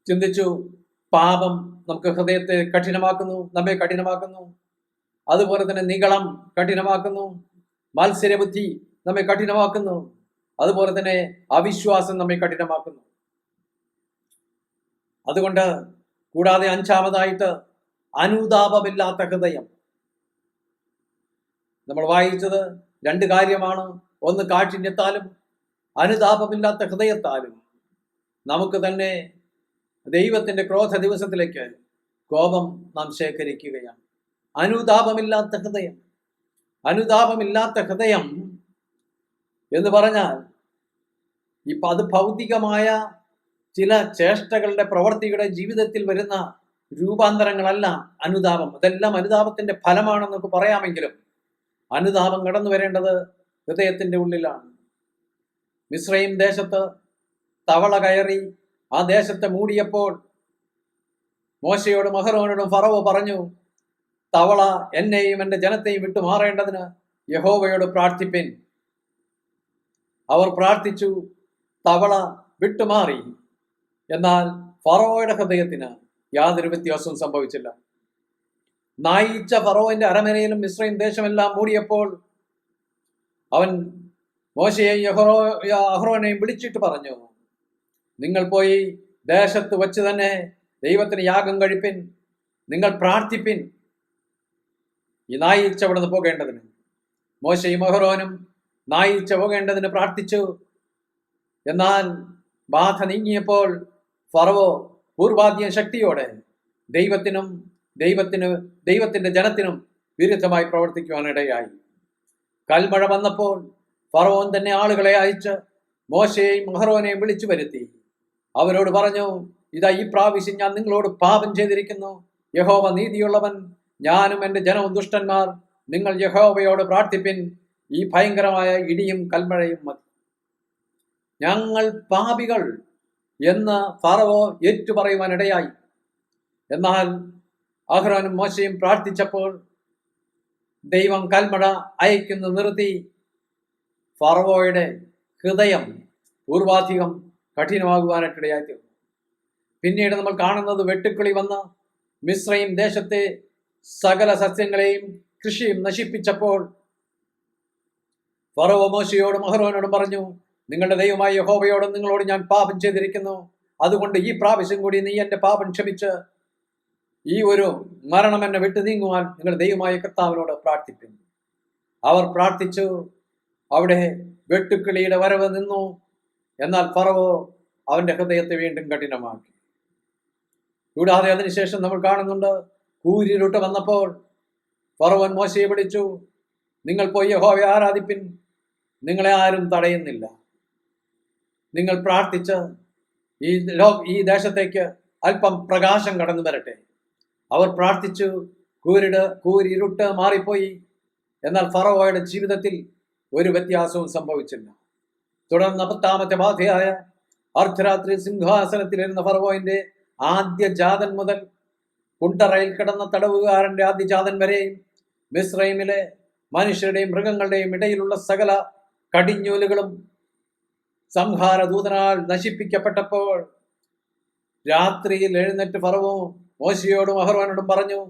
ചിന്തിച്ചു, പാപം നമുക്ക് ഹൃദയത്തെ കഠിനമാക്കുന്നു, നമ്മെ കഠിനമാക്കുന്നു. അതുപോലെ തന്നെ നിഗളം കഠിനമാക്കുന്നു, മത്സരബുദ്ധി നമ്മെ കഠിനമാക്കുന്നു, അതുപോലെ തന്നെ അവിശ്വാസം നമ്മെ കഠിനമാക്കുന്നു. അതുകൊണ്ട് കൂടാതെ 5-ാമതായിട്ട് അനുതാപമില്ലാത്ത ഹൃദയം. നമ്മൾ വായിച്ചത് 2 കാര്യമാണ്. ഒന്ന്, കാഠിന്യത്താലും അനുതാപമില്ലാത്ത ഹൃദയത്താലും നമുക്ക് തന്നെ ദൈവത്തിന്റെ ക്രോധ ദിവസത്തിലേക്ക് കോപം നാം ശേഖരിക്കുകയാണ്. അനുതാപമില്ലാത്ത ഹൃദയം. അനുതാപമില്ലാത്ത ഹൃദയം എന്ന് പറഞ്ഞാൽ അത് ഭൗതികമായ ചില ചേഷ്ടകളുടെ, പ്രവർത്തികളുടെ ജീവിതത്തിൽ വരുന്ന രൂപാന്തരങ്ങളല്ല അനുതാപം. അതെല്ലാം അനുതാപത്തിന്റെ ഫലമാണെന്നൊക്കെ പറയാമെങ്കിലും അനുതാപം കടന്നു വരേണ്ടത് ഹൃദയത്തിന്റെ ഉള്ളിലാണ്. മിസ്രയീം ദേശത്ത് തവള കയറി ആ ദേശത്തെ മൂടിയപ്പോൾ മോശയോടും അഹരോനോടും ഫറവോ പറഞ്ഞു, തവള എന്നെയും എൻ്റെ ജനത്തെയും വിട്ടു മാറേണ്ടതിന് യഹോവയോട് പ്രാർത്ഥിപ്പിൻ. അവർ പ്രാർത്ഥിച്ചു, തവള വിട്ടുമാറി. എന്നാൽ ഫറവോയുടെ ഹൃദയത്തിന് യാതൊരു വ്യത്യാസവും സംഭവിച്ചില്ല. നായിച്ച ഫറവോന്റെ അരമനയിലും മിസ്രയീം ദേശമെല്ലാം മൂടിയപ്പോൾ അവൻ മോശയെയും അഹ്റോനെയും വിളിച്ചിട്ട് പറഞ്ഞു, നിങ്ങൾ പോയി ദേശത്ത് വച്ച് തന്നെ ദൈവത്തിന് യാഗം കഴിപ്പിൻ, നിങ്ങൾ പ്രാർത്ഥിപ്പിൻ, ഈ നായിച്ച അവിടെ നിന്ന് പോകേണ്ടതിന്. മോശയും അഹ്റോനും നായിച്ച പോകേണ്ടതിന് പ്രാർത്ഥിച്ചു. എന്നാൽ ബാധ നീങ്ങിയപ്പോൾ ഫറവോ പൂർവാധികം ശക്തിയോടെ ദൈവത്തിന്റെ ജനത്തിനും വിരുദ്ധമായി പ്രവർത്തിക്കുവാനിടയായി. കൽമഴ വന്നപ്പോൾ ഫറവോൻ തന്നെ ആളുകളെ അയച്ച് മോശയെയും അഹ്റോനെയും വിളിച്ചു വരുത്തി. അവരോട് പറഞ്ഞു, ഇതാ ഈ പ്രാവശ്യം ഞാൻ നിങ്ങളോട് പാപം ചെയ്തിരിക്കുന്നു. യഹോവ നീതിയുള്ളവൻ, ഞാനും എൻ്റെ ജനവും ദുഷ്ടന്മാർ. നിങ്ങൾ യഹോവയോട് പ്രാർത്ഥിപ്പിൻ, ഈ ഭയങ്കരമായ ഇടിയും കൽമഴയും മതി. ഞങ്ങൾ പാപികൾ എന്ന് ഫറവോ ഏറ്റുപറയുവാനിടയായി. എന്നാൽ അഹ്റോനും മോശയും പ്രാർത്ഥിച്ചപ്പോൾ ദൈവം കൽമഴ അയക്കുന്നു നിർത്തി. ഫറവോയുടെ ഹൃദയം പൂർവാധികം കഠിനമാകുവാനായിട്ടിടയായി തീർന്നു. പിന്നീട് നമ്മൾ കാണുന്നത്, വെട്ടുക്കിളി വന്ന് മിസ്രയീം ദേശത്തെ സകല സസ്യങ്ങളെയും കൃഷിയും നശിപ്പിച്ചപ്പോൾ ഫറവോ മോശയോടും അഹ്റോനോടും പറഞ്ഞു, നിങ്ങളുടെ ദൈവമായ യഹോവയോടും നിങ്ങളോട് ഞാൻ പാപം ചെയ്തിരിക്കുന്നു. അതുകൊണ്ട് ഈ പ്രാവശ്യം കൂടി നീ എൻ്റെ പാപം ക്ഷമിച്ച് ഈ ഒരു മരണം എന്നെ വിട്ടു നീങ്ങുവാൻ നിങ്ങൾ ദൈവമായ കർത്താവിനോട് പ്രാർത്ഥിക്കുന്നു. അവർ പ്രാർത്ഥിച്ചു. അവിടെ വെട്ടുക്കിളിയുടെ വരവ് നിന്നു. എന്നാൽ ഫറവോ അവന്റെ ഹൃദയത്തെ വീണ്ടും കഠിനമാക്കി. കൂടാതെ അതിനുശേഷം നമ്മൾ കാണുന്നുണ്ട്, കൂരിരുട്ട് വന്നപ്പോൾ ഫറവോൻ മോശയെ വിളിച്ചു, നിങ്ങൾ പോയി യഹോവയെ ആരാധിപ്പിൻ, നിങ്ങളെ ആരും തടയുന്നില്ല. നിങ്ങൾ പ്രാർത്ഥിച്ച് ഈ ദേശത്തേക്ക് അല്പം പ്രകാശം കടന്നു വരട്ടെ. അവർ പ്രാർത്ഥിച്ചു. കൂരിരുട്ട് മാറിപ്പോയി. എന്നാൽ ഫറവോയുടെ ജീവിതത്തിൽ ഒരു വ്യത്യാസവും സംഭവിച്ചില്ല. തുടർന്ന് 10-ാമത്തെ ബാധയായ അർദ്ധരാത്രി സിംഹാസനത്തിലിരുന്ന ഫറവോന്റെ ആദ്യജാതൻ മുതൽ കുണ്ടറയിൽ കിടന്ന തടവുകാരന്റെ ആദ്യജാതൻ വരെയും മിസ്രൈമിലെ മനുഷ്യരുടെയും മൃഗങ്ങളുടെയും ഇടയിലുള്ള സകല കടിഞ്ഞൂലുകളും സംഹാരദൂതനാൽ നശിപ്പിക്കപ്പെട്ടപ്പോൾ രാത്രിയിൽ എഴുന്നേറ്റ് ഫറവോ മോശയോടും അഹ്റോനോടും പറഞ്ഞു,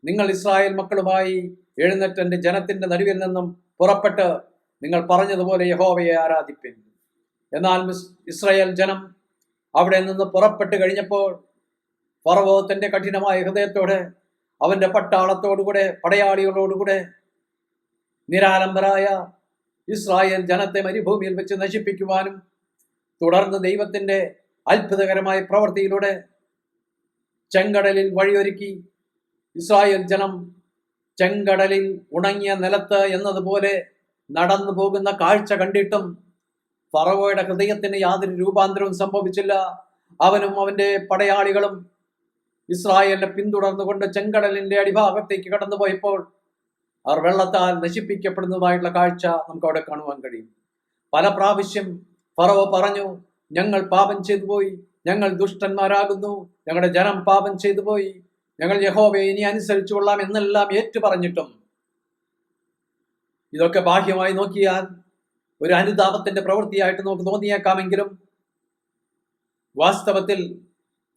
നിങ്ങൾ ഇസ്രായേൽ മക്കളുമായി എഴുന്നേറ്റ് എൻ്റെ ജനത്തിന്റെ നടുവിൽ നിന്നും പുറപ്പെട്ട് നിങ്ങൾ പറഞ്ഞതുപോലെ യഹോവയെ ആരാധിപ്പിൻ. എന്നാൽ ഇസ്രായേൽ ജനം അവിടെ നിന്ന് പുറപ്പെട്ട് കഴിഞ്ഞപ്പോൾ ഫറവോ തന്റെ കഠിനമായ ഹൃദയത്തോടെ അവന്റെ പട്ടാളത്തോടുകൂടെ പടയാളികളോടുകൂടെ നിരാലംബരായ ഇസ്രായേൽ ജനത്തെ മരുഭൂമിയിൽ വെച്ച് നശിപ്പിക്കുവാനും തുടർന്ന് ദൈവത്തിന്റെ അത്ഭുതകരമായ പ്രവൃത്തിയിലൂടെ ചെങ്കടലിൽ വഴിയൊരുക്കി ഇസ്രായേൽ ജനം ചെങ്കടലിൽ ഉണങ്ങിയ നിലത്ത് എന്നതുപോലെ നടന്നു പോകുന്ന കാഴ്ച കണ്ടിട്ടും ഫറവോയുടെ ഹൃദയത്തിന് യാതൊരു രൂപാന്തരവും സംഭവിച്ചില്ല. അവനും അവന്റെ പടയാളികളും ഇസ്രായേലിനെ പിന്തുടർന്നുകൊണ്ട് ചെങ്കടലിന്റെ അടിഭാഗത്തേക്ക് കടന്നുപോയപ്പോൾ അവർ വെള്ളത്താൽ നശിപ്പിക്കപ്പെടുന്നതായിട്ടുള്ള കാഴ്ച നമുക്ക് അവിടെ കാണുവാൻ കഴിയും. പല പ്രാവശ്യം ഫറവോ പറഞ്ഞു, ഞങ്ങൾ പാപം ചെയ്തു പോയി, ഞങ്ങൾ ദുഷ്ടന്മാരാകുന്നു, ഞങ്ങളുടെ ജനം പാപം ചെയ്തു പോയി, ഞങ്ങൾ യഹോവയെ ഇനി അനുസരിച്ചു കൊള്ളാം എന്നെല്ലാം ഏറ്റു പറഞ്ഞിട്ടും ഇതൊക്കെ ബാഹ്യമായി നോക്കിയാൽ ഒരു അനുതാപത്തിന്റെ പ്രവൃത്തിയായിട്ട് നമുക്ക് തോന്നിയേക്കാമെങ്കിലും വാസ്തവത്തിൽ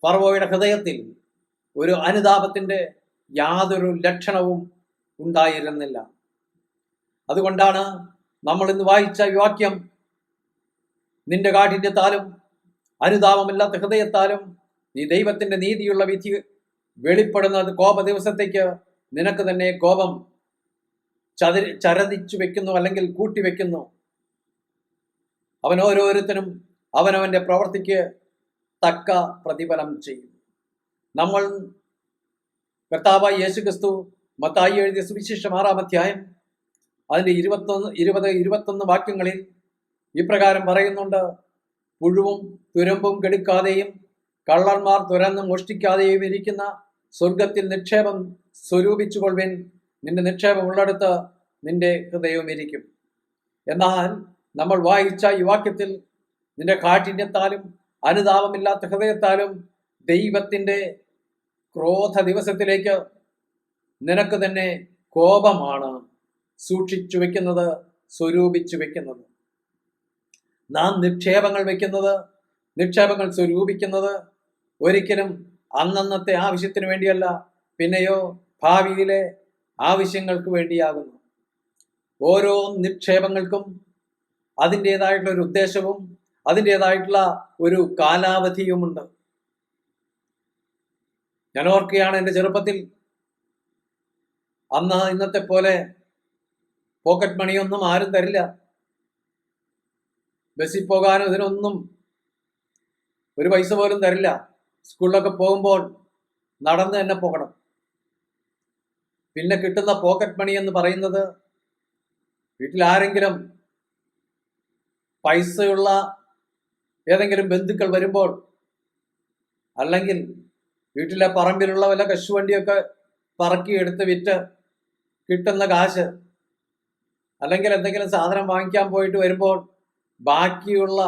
ഫറവോയുടെ ഹൃദയത്തിൽ ഒരു അനുതാപത്തിന്റെ യാതൊരു ലക്ഷണവും ഉണ്ടായിരുന്നില്ല. അതുകൊണ്ടാണ് നമ്മൾ ഇന്ന് വായിച്ച ഈ വാക്യം, നിന്റെ കാഠിന്യത്താലും അനുതാപമില്ലാത്ത ഹൃദയത്താലും നീ ദൈവത്തിന്റെ നീതിയുള്ള വിധി വെളിപ്പെടുന്നത് കോപ ദിവസത്തേക്ക് നിനക്ക് തന്നെ കോപം ചരതിച്ചു വെക്കുന്നു, അല്ലെങ്കിൽ കൂട്ടിവെക്കുന്നു. അവൻ ഓരോരുത്തരും അവനവന്റെ പ്രവൃത്തിക്ക് തക്ക പ്രതിഫലം ചെയ്യും. നമ്മൾ കർത്താവായ യേശുക്രിസ്തു മത്തായി എഴുതിയ സുവിശേഷം 6-ാം അധ്യായം അതിന്റെ 20-21 വാക്യങ്ങളിൽ ഇപ്രകാരം പറയുന്നുണ്ട്: പുഴുവും തുരമ്പും കെടുക്കാതെയും കള്ളന്മാർ തുരന്ന് മോഷ്ടിക്കാതെയും ഇരിക്കുന്ന സ്വർഗത്തിൽ നിക്ഷേപം സ്വരൂപിച്ചുകൊള്ളുവിൻ, നിന്റെ നിക്ഷേപം ഉള്ളിടത്ത് നിന്റെ ഹൃദയവും ഇരിക്കും. എന്നാൽ നമ്മൾ വായിച്ച ഈ വാക്യത്തിൽ നിന്റെ കാഠിന്യത്താലും അനുതാപമില്ലാത്ത ഹൃദയത്താലും ദൈവത്തിന്റെ ക്രോധ ദിവസത്തിലേക്ക് നിനക്ക് തന്നെ കോപമാണ് സൂക്ഷിച്ചു വെക്കുന്നത്, സ്വരൂപിച്ചു വെക്കുന്നത്. നാം നിക്ഷേപങ്ങൾ സ്വരൂപിക്കുന്നത് ഒരിക്കലും അന്നന്നത്തെ ആവശ്യത്തിന് വേണ്ടിയല്ല, പിന്നെയോ ഭാവിയിലെ ആവശ്യങ്ങൾക്ക് വേണ്ടിയാകുന്നു. ഓരോ നിക്ഷേപങ്ങൾക്കും അതിൻ്റെതായിട്ടുള്ള ഒരു ഉദ്ദേശവും അതിൻ്റെതായിട്ടുള്ള ഒരു കാലാവധിയുമുണ്ട്. ഞാൻ ഓർക്കുകയാണ്, എൻ്റെ ചെറുപ്പത്തിൽ അന്ന് ഇന്നത്തെ പോലെ പോക്കറ്റ് മണിയൊന്നും ആരും തരില്ല. ബസ്സിൽ പോകാനും ഇതിനൊന്നും ഒരു പൈസ പോലും തരില്ല. സ്കൂളിലൊക്കെ പോകുമ്പോൾ നടന്ന് തന്നെ പോകണം. പിന്നെ കിട്ടുന്ന പോക്കറ്റ് മണി എന്ന് പറയുന്നത് വീട്ടിൽ ആരെങ്കിലും പൈസയുള്ള ഏതെങ്കിലും ബന്ധുക്കൾ വരുമ്പോൾ, അല്ലെങ്കിൽ വീട്ടിലെ പറമ്പിലുള്ള വല്ല കശുവണ്ടിയൊക്കെ പറക്കിയെടുത്ത് വിറ്റ് കിട്ടുന്ന കാശ്, അല്ലെങ്കിൽ എന്തെങ്കിലും സാധനം വാങ്ങിക്കാൻ പോയിട്ട് വരുമ്പോൾ ബാക്കിയുള്ള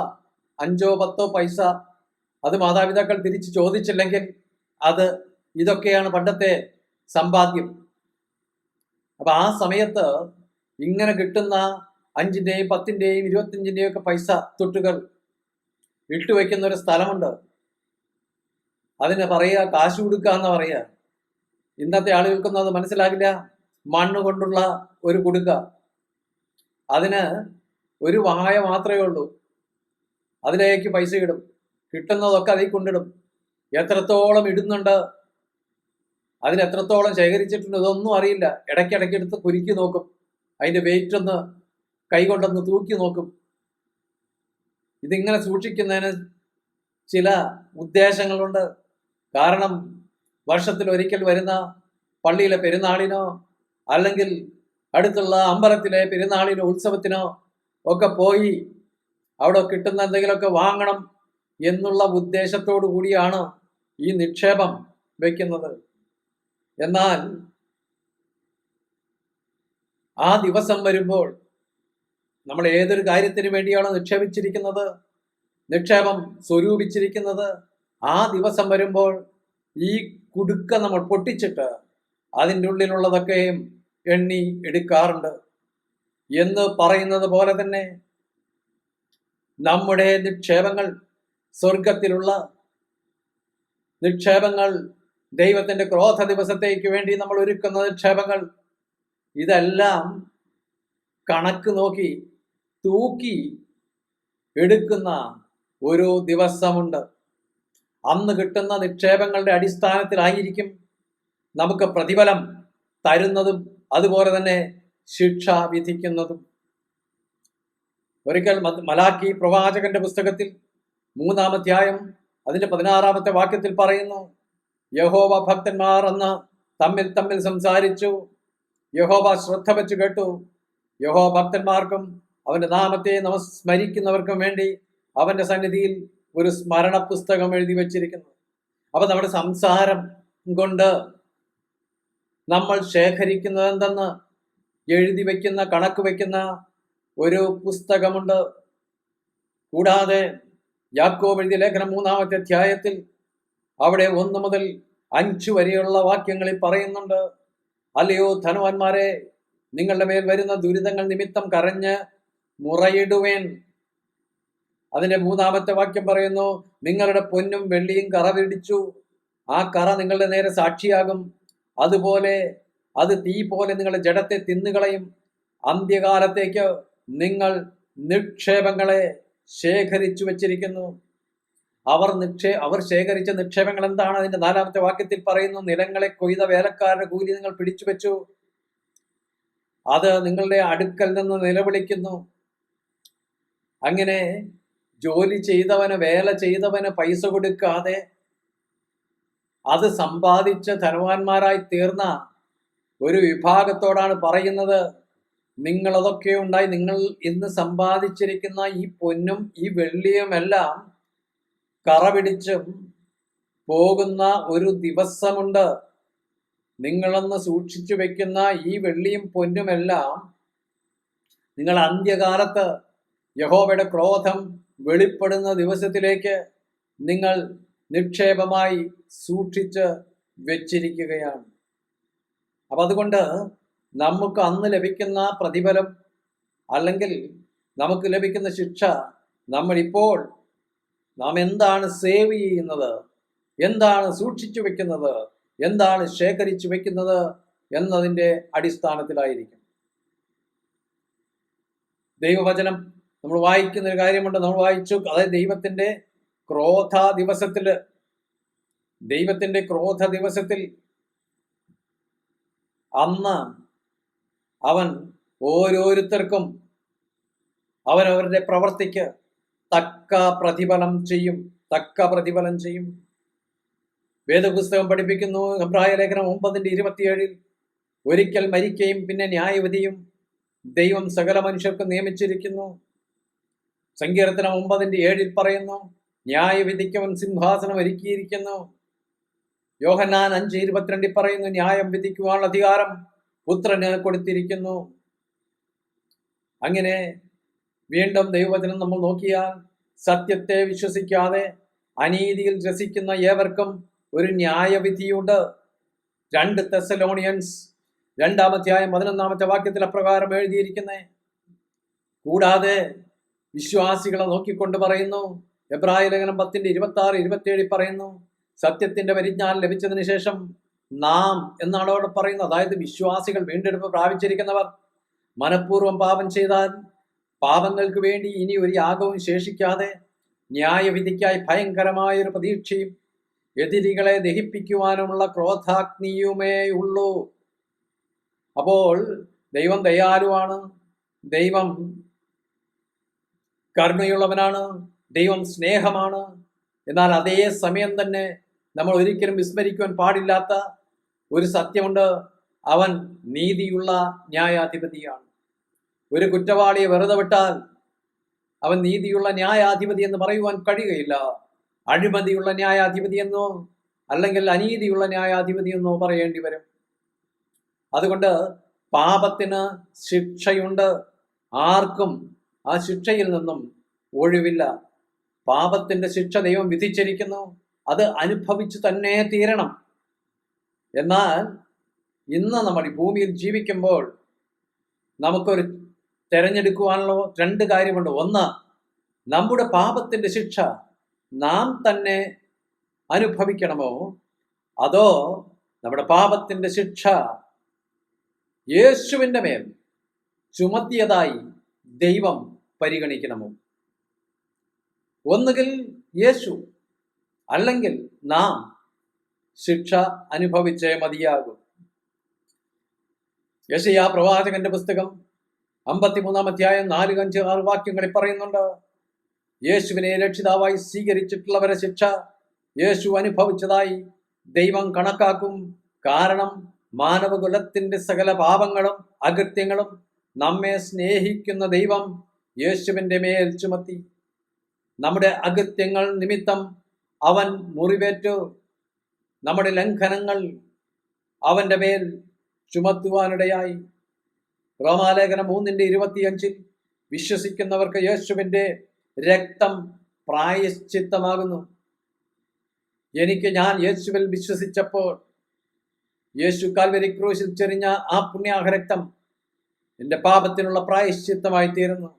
5-10 പൈസ അത് മാതാപിതാക്കൾ തിരിച്ച് ചോദിച്ചില്ലെങ്കിൽ ഇതൊക്കെയാണ് പണ്ടത്തെ സമ്പാദ്യം. അപ്പൊ ആ സമയത്ത് ഇങ്ങനെ കിട്ടുന്ന 5-ന്റെയും 10-ന്റെയും 25-ന്റെയും ഒക്കെ പൈസ തൊട്ടുകൾ ഇട്ടുവെക്കുന്ന ഒരു സ്ഥലമുണ്ട്. അതിന് പറയുക കാശ് കൊടുക്കുക എന്ന് പറയുക. ഇന്നത്തെ ആളുകൾക്കൊന്നും അത് മനസ്സിലാകില്ല. മണ്ണ് കൊണ്ടുള്ള ഒരു കുടുക്ക, അതിന് ഒരു വായ മാത്രമേ ഉള്ളൂ. അതിലേക്ക് പൈസ ഇടും, കിട്ടുന്നതൊക്കെ അതിൽ കൊണ്ടിടും. എത്രത്തോളം ഇടുന്നുണ്ട്, അതിന് എത്രത്തോളം ശേഖരിച്ചിട്ടുണ്ട്, ഇതൊന്നും അറിയില്ല. ഇടയ്ക്കിടയ്ക്ക് എടുത്ത് കുരുക്കി നോക്കും, അതിന്റെ വെയിറ്റ് ഒന്ന് കൈകൊണ്ടൊന്ന് തൂക്കി നോക്കും. ഇതിങ്ങനെ സൂക്ഷിക്കുന്നതിന് ചില ഉദ്ദേശങ്ങളുണ്ട്. കാരണം വർഷത്തിൽ ഒരിക്കൽ വരുന്ന പള്ളിയിലെ പെരുന്നാളിനോ അല്ലെങ്കിൽ അടുത്തുള്ള അമ്പലത്തിലെ പെരുന്നാളിനോ ഉത്സവത്തിനോ ഒക്കെ പോയി അവിടെ കിട്ടുന്ന എന്തെങ്കിലുമൊക്കെ വാങ്ങണം എന്നുള്ള ഉദ്ദേശത്തോടു കൂടിയാണ് ഈ നിക്ഷേപം വയ്ക്കുന്നത്. എന്നാൽ ആ ദിവസം വരുമ്പോൾ നമ്മൾ ഏതൊരു കാര്യത്തിന് വേണ്ടിയാണോ നിക്ഷേപിച്ചിരിക്കുന്നത്, നിക്ഷേപം സ്വരൂപിച്ചിരിക്കുന്നത്, ആ ദിവസം വരുമ്പോൾ ഈ കുടുക്ക നമ്മൾ പൊട്ടിച്ചിട്ട് അതിൻ്റെ ഉള്ളിലുള്ളതൊക്കെയും എണ്ണി എടുക്കാറുണ്ട്. എന്ന് പറയുന്നത് പോലെ തന്നെ നമ്മുടെ നിക്ഷേപങ്ങൾ, സ്വർഗത്തിലുള്ള നിക്ഷേപങ്ങൾ, ദൈവത്തിന്റെ ക്രോധ ദിവസത്തേക്ക് വേണ്ടി നമ്മൾ ഒരുക്കുന്ന നിക്ഷേപങ്ങൾ, ഇതെല്ലാം കണക്ക് നോക്കി തൂക്കി എടുക്കുന്ന ഒരു ദിവസമുണ്ട്. അന്ന് കിട്ടുന്ന നിക്ഷേപങ്ങളുടെ അടിസ്ഥാനത്തിലായിരിക്കും നമുക്ക് പ്രതിഫലം തരുന്നതും അതുപോലെ തന്നെ ശിക്ഷ വിധിക്കുന്നതും. ഒരിക്കൽ മലാക്കി പ്രവാചകന്റെ പുസ്തകത്തിൽ 3-ാം അധ്യായം അതിന്റെ 16-ാമത്തെ വാക്യത്തിൽ പറയുന്നു, യഹോവ ഭക്തന്മാർ അന്ന് തമ്മിൽ തമ്മിൽ സംസാരിച്ചു. യഹോവ ശ്രദ്ധ വെച്ച് കേട്ടു. യഹോവ ഭക്തന്മാർക്കും അവന്റെ നാമത്തെ സ്മരിക്കുന്നവർക്കും വേണ്ടി അവന്റെ സന്നിധിയിൽ ഒരു സ്മരണ പുസ്തകം എഴുതി വച്ചിരിക്കുന്നു. അപ്പൊ നമ്മുടെ സംസാരം കൊണ്ട് നമ്മൾ ശേഖരിക്കുന്നത് എന്തെന്ന് എഴുതി വയ്ക്കുന്ന, കണക്ക് വയ്ക്കുന്ന ഒരു പുസ്തകമുണ്ട്. കൂടാതെ യാക്കോബ് എഴുതിയ ലേഖനം 3-ാമത്തെ അധ്യായത്തിൽ അവിടെ 1 മുതൽ 5 വരെയുള്ള വാക്യങ്ങളിൽ പറയുന്നുണ്ട്, അല്ലയോ ധനവാന്മാരെ, നിങ്ങളുടെ മേൽ വരുന്ന ദുരിതങ്ങൾ നിമിത്തം കരഞ്ഞ് മുറയിടുവേൻ. അതിന്റെ 3-ാമത്തെ വാക്യം പറയുന്നു, നിങ്ങളുടെ പൊന്നും വെള്ളിയും കറ പിടിച്ചു, ആ കറ നിങ്ങളുടെ നേരെ സാക്ഷിയാകും. അതുപോലെ അത് തീ പോലെ നിങ്ങളുടെ ജഡത്തെ തിന്നുകളയും. അന്ത്യകാലത്തേക്ക് നിങ്ങൾ നിക്ഷേപങ്ങളെ ശേഖരിച്ചു വച്ചിരിക്കുന്നു. അവർ ശേഖരിച്ച നിക്ഷേപങ്ങൾ എന്താണ്? അതിന്റെ 4-ാമത്തെ വാക്യത്തിൽ പറയുന്നു, നിലങ്ങളെ കൊയ്ത വേലക്കാരുടെ കൂലി നിങ്ങൾ പിടിച്ചു വെച്ചു, അത് നിങ്ങളുടെ അടുക്കൽ നിന്ന് നിലവിളിക്കുന്നു. അങ്ങനെ ജോലി ചെയ്തവന്, വേല ചെയ്തവന് പൈസ കൊടുക്കാതെ അത് സമ്പാദിച്ച് ധനവാന്മാരായി തീർന്ന ഒരു വിഭാഗത്തോടാണ് പറയുന്നത്, നിങ്ങളതൊക്കെ ഉണ്ടായി, നിങ്ങൾ ഇന്ന് സമ്പാദിച്ചിരിക്കുന്ന ഈ പൊന്നും ഈ വെള്ളിയുമെല്ലാം കറ പിടിച്ചും പോകുന്ന ഒരു ദിവസമുണ്ട്. നിങ്ങളൊന്ന് സൂക്ഷിച്ചു വെക്കുന്ന ഈ വെള്ളിയും പൊന്നുമെല്ലാം നിങ്ങൾ അന്ത്യകാലത്ത് യഹോവയുടെ ക്രോധം വെളിപ്പെടുന്ന ദിവസത്തിലേക്ക് നിങ്ങൾ നിക്ഷേപമായി സൂക്ഷിച്ച് വെച്ചിരിക്കുകയാണ്. അപ്പൊ അതുകൊണ്ട് നമുക്ക് അന്ന് ലഭിക്കുന്ന പ്രതിഫലം, അല്ലെങ്കിൽ നമുക്ക് ലഭിക്കുന്ന ശിക്ഷ, നമ്മളിപ്പോൾ നാം എന്താണ് സേവ് ചെയ്യുന്നത്, എന്താണ് സൂക്ഷിച്ചു വെക്കുന്നത്, എന്താണ് ശേഖരിച്ചു വെക്കുന്നത് എന്നതിൻ്റെ അടിസ്ഥാനത്തിലായിരിക്കും. ദൈവവചനം നമ്മൾ വായിക്കുന്ന ഒരു കാര്യമുണ്ട്. നമ്മൾ വായിച്ചു, അതായത് ദൈവത്തിന്റെ ക്രോധ ദിവസത്തിൽ അന്ന് അവൻ ഓരോരുത്തർക്കും അവരവരുടെ പ്രവർത്തിക്ക് തക്ക പ്രതിഫലം ചെയ്യും. വേദപുസ്തകം പഠിപ്പിക്കുന്നു, എബ്രായ ലേഖനം 9:27, ഒരിക്കൽ മരിക്കുകയും പിന്നെ ന്യായവിധിയും ദൈവം സകല മനുഷ്യർക്കും നിയമിച്ചിരിക്കുന്നു. സങ്കീർത്തനം 9:7 പറയുന്നു, ന്യായവിധിക്ക് അവൻ സിംഹാസനം ഒരുക്കിയിരിക്കുന്നു. യോഹന്നാൻ 5:22 പറയുന്നു, ന്യായം വിധിക്കുവാനുള്ള അധികാരം പുത്രന് കൊടുത്തിരിക്കുന്നു. അങ്ങനെ വീണ്ടും ദൈവവചനം നമ്മൾ നോക്കിയാൽ, സത്യത്തെ വിശ്വസിക്കാതെ അനീതിയിൽ രസിക്കുന്ന ഏവർക്കും ഒരു ന്യായവിധിയുണ്ട്. 2 തെസ്സലോണിയൻസ് 2-ാം അധ്യായം 11-ാമത്തെ വാക്യത്തിൽ അപ്രകാരം എഴുതിയിരിക്കുന്നേ. കൂടാതെ വിശ്വാസികളെ നോക്കിക്കൊണ്ട് പറയുന്നു, എബ്രായ ലേഖനം 10:26-27 പറയുന്നു, സത്യത്തിന്റെ പരിജ്ഞാനം ലഭിച്ചതിന് ശേഷം നാം എന്നാണ് അവിടെ പറയുന്നത്. അതായത് വിശ്വാസികൾ, വീണ്ടെടുപ്പ് പ്രാപിച്ചിരിക്കുന്നവർ മനഃപൂർവ്വം പാപം ചെയ്താൽ പാപങ്ങൾക്ക് വേണ്ടി ഇനി ഒരു യാഗവും ശേഷിക്കാതെ ന്യായവിധിക്കായി ഭയങ്കരമായൊരു പ്രതീക്ഷയും എതിരികളെ ദഹിപ്പിക്കുവാനുമുള്ള ക്രോധാഗ്നിയുമേ ഉള്ളൂ. അപ്പോൾ ദൈവം ദയാലുവാണ്, ദൈവം കരുണയുള്ളവനാണ്, ദൈവം സ്നേഹമാണ്. എന്നാൽ അതേ സമയം തന്നെ നമ്മൾ ഒരിക്കലും വിസ്മരിക്കുവാൻ പാടില്ലാത്ത ഒരു സത്യമുണ്ട്, അവൻ നീതിയുള്ള ന്യായാധിപതിയാണ്. ഒരു കുറ്റവാളിയെ വെറുതെ വിട്ടാൽ അവൻ നീതിയുള്ള ന്യായാധിപതി എന്ന് പറയുവാൻ കഴിയുകയില്ല. അഴിമതിയുള്ള ന്യായാധിപതി എന്നോ അല്ലെങ്കിൽ അനീതിയുള്ള ന്യായാധിപതി എന്നോ പറയേണ്ടി വരും. അതുകൊണ്ട് പാപത്തിന് ശിക്ഷയുണ്ട്, ആർക്കും ആ ശിക്ഷയിൽ നിന്നും ഒഴിവില്ല. പാപത്തിന്റെ ശിക്ഷ ദൈവം വിധിച്ചിരിക്കുന്നു, അത് അനുഭവിച്ചു തന്നെ തീരണം. എന്നാൽ ഇന്ന് നമ്മൾ ഈ ഭൂമിയിൽ ജീവിക്കുമ്പോൾ നമുക്കൊരു തിരഞ്ഞെടുക്കുവാനുള്ള 2 കാര്യമുണ്ട്. ഒന്ന്, നമ്മുടെ പാപത്തിന്റെ ശിക്ഷ നാം തന്നെ അനുഭവിക്കണമോ, അതോ നമ്മുടെ പാപത്തിന്റെ ശിക്ഷ യേശുവിൻ്റെ മേൽ ചുമത്തിയതായി ദൈവം പരിഗണിക്കണമോ? ഒന്നുകിൽ യേശു, അല്ലെങ്കിൽ നാം ശിക്ഷ അനുഭവിച്ചേ മതിയാകും. യെശയ്യാ പ്രവാചകന്റെ പുസ്തകം 53-ാം അധ്യായം 4-5-6 വാക്യങ്ങളിൽ പറയുന്നുണ്ട്, യേശുവിനെ രക്ഷിതാവായി സ്വീകരിച്ചിട്ടുള്ളവരെ ശിക്ഷ യേശു അനുഭവിച്ചതായി ദൈവം കണക്കാക്കും കാരണം മാനവകുലത്തിന്റെ സകല പാപങ്ങളും അകൃത്യങ്ങളും നമ്മെ സ്നേഹിക്കുന്ന ദൈവം യേശുവിന്റെ മേൽ ചുമത്തി. നമ്മുടെ അകൃത്യങ്ങൾ നിമിത്തം അവൻ മുറിവേറ്റു. നമ്മുടെ ലംഘനങ്ങൾ അവന്റെ മേൽ ചുമത്തുവാനിടയായി. റോമാലേഖനം 3:25 വിശ്വസിക്കുന്നവർക്ക് യേശുവിന്റെ രക്തം പ്രായശ്ചിത്തമാകുന്നു. ഞാൻ യേശുവിൽ വിശ്വസിച്ചപ്പോൾ യേശു കാൽവരി ക്രൂശിൽ ചെറിഞ്ഞ ആ പുണ്യാഹ രക്തം എൻ്റെ പാപത്തിനുള്ള പ്രായശ്ചിത്തമായി തീരുന്നു.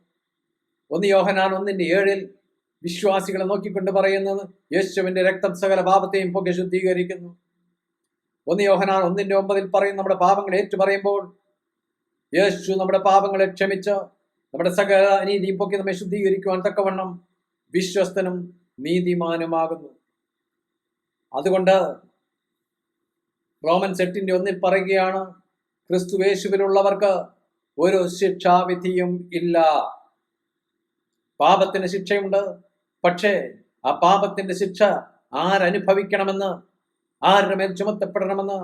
1 യോഹന്നാൻ 1:7 വിശ്വാസികളെ നോക്കിക്കൊണ്ട് പറയുന്നത് യേശുവിന്റെ രക്തം സകല പാപത്തെയും പൊക്കെ ശുദ്ധീകരിക്കുന്നു. 1 യോഹന്നാൻ 1:9 പറയും നമ്മുടെ പാപങ്ങൾ ഏറ്റു പറയുമ്പോൾ യേശു നമ്മുടെ പാപങ്ങളെ ക്ഷമിച്ച് നമ്മുടെ സകല അനീതിയും പൊക്കി നമ്മെ ശുദ്ധീകരിക്കുവാൻ തക്കവണ്ണം വിശ്വസ്തനും നീതിമാനുമാകുന്നു. അതുകൊണ്ട് റോമൻസ് 8:1 പറയുകയാണ്, ക്രിസ്തു യേശുവിലുള്ളവർക്ക് ഒരു ശിക്ഷാവിധിയും ഇല്ല. പാപത്തിന് ശിക്ഷയുണ്ട്, പക്ഷേ ആ പാപത്തിന്റെ ശിക്ഷ ആരനുഭവിക്കണമെന്ന്, ആരുടെ മേൽ ചുമത്തപ്പെടണമെന്ന്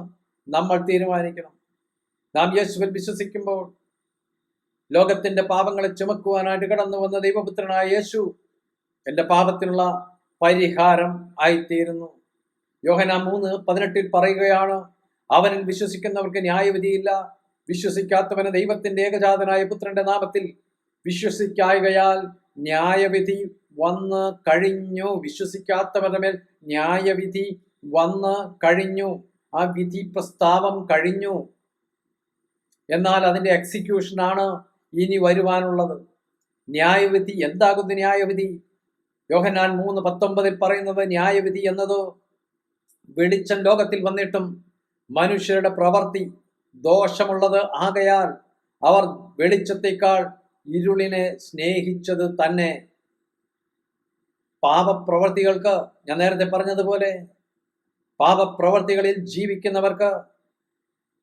നമ്മൾ തീരുമാനിക്കണം. നാം യേശുവിൽ വിശ്വസിക്കുമ്പോൾ ലോകത്തിന്റെ പാപങ്ങളെ ചുമക്കുവാനായിട്ട് കടന്നു വന്ന ദൈവപുത്രനായ യേശു എൻ്റെ പാപത്തിനുള്ള പരിഹാരം ആയിത്തീരുന്നു. യോഹന്നാൻ 3:18 പറയുകയാണ്, അവനിൽ വിശ്വസിക്കുന്നവർക്ക് ന്യായവിധിയില്ല. വിശ്വസിക്കാത്തവന് ദൈവത്തിന്റെ ഏകജാതനായ പുത്രന്റെ നാമത്തിൽ വിശ്വസിക്കായകയാൽ ന്യായവിധി വന്ന് കഴിഞ്ഞു. വിശ്വസിക്കാത്തവരുടെ മേൽ ന്യായവിധി വന്ന് കഴിഞ്ഞു. ആ വിധി പ്രസ്താവം കഴിഞ്ഞു. എന്നാൽ അതിന്റെ എക്സിക്യൂഷനാണ് ഇനി വരുവാനുള്ളത്. ന്യായവിധി എന്താകുന്നു? ന്യായവിധി യോഹന്നാൻ 3:19 പറയുന്നത്, ന്യായവിധി എന്നത് വെളിച്ചം ലോകത്തിൽ വന്നിട്ടും മനുഷ്യരുടെ പ്രവൃത്തി ദോഷമുള്ളത് ആകയാൽ അവർ വെളിച്ചത്തേക്കാൾ ഇരുളിനെ സ്നേഹിച്ചത് തന്നെ. പാപപ്രവർത്തികൾക്ക്, ഞാൻ നേരത്തെ പറഞ്ഞതുപോലെ, പാപപ്രവർത്തികളിൽ ജീവിക്കുന്നവർക്ക്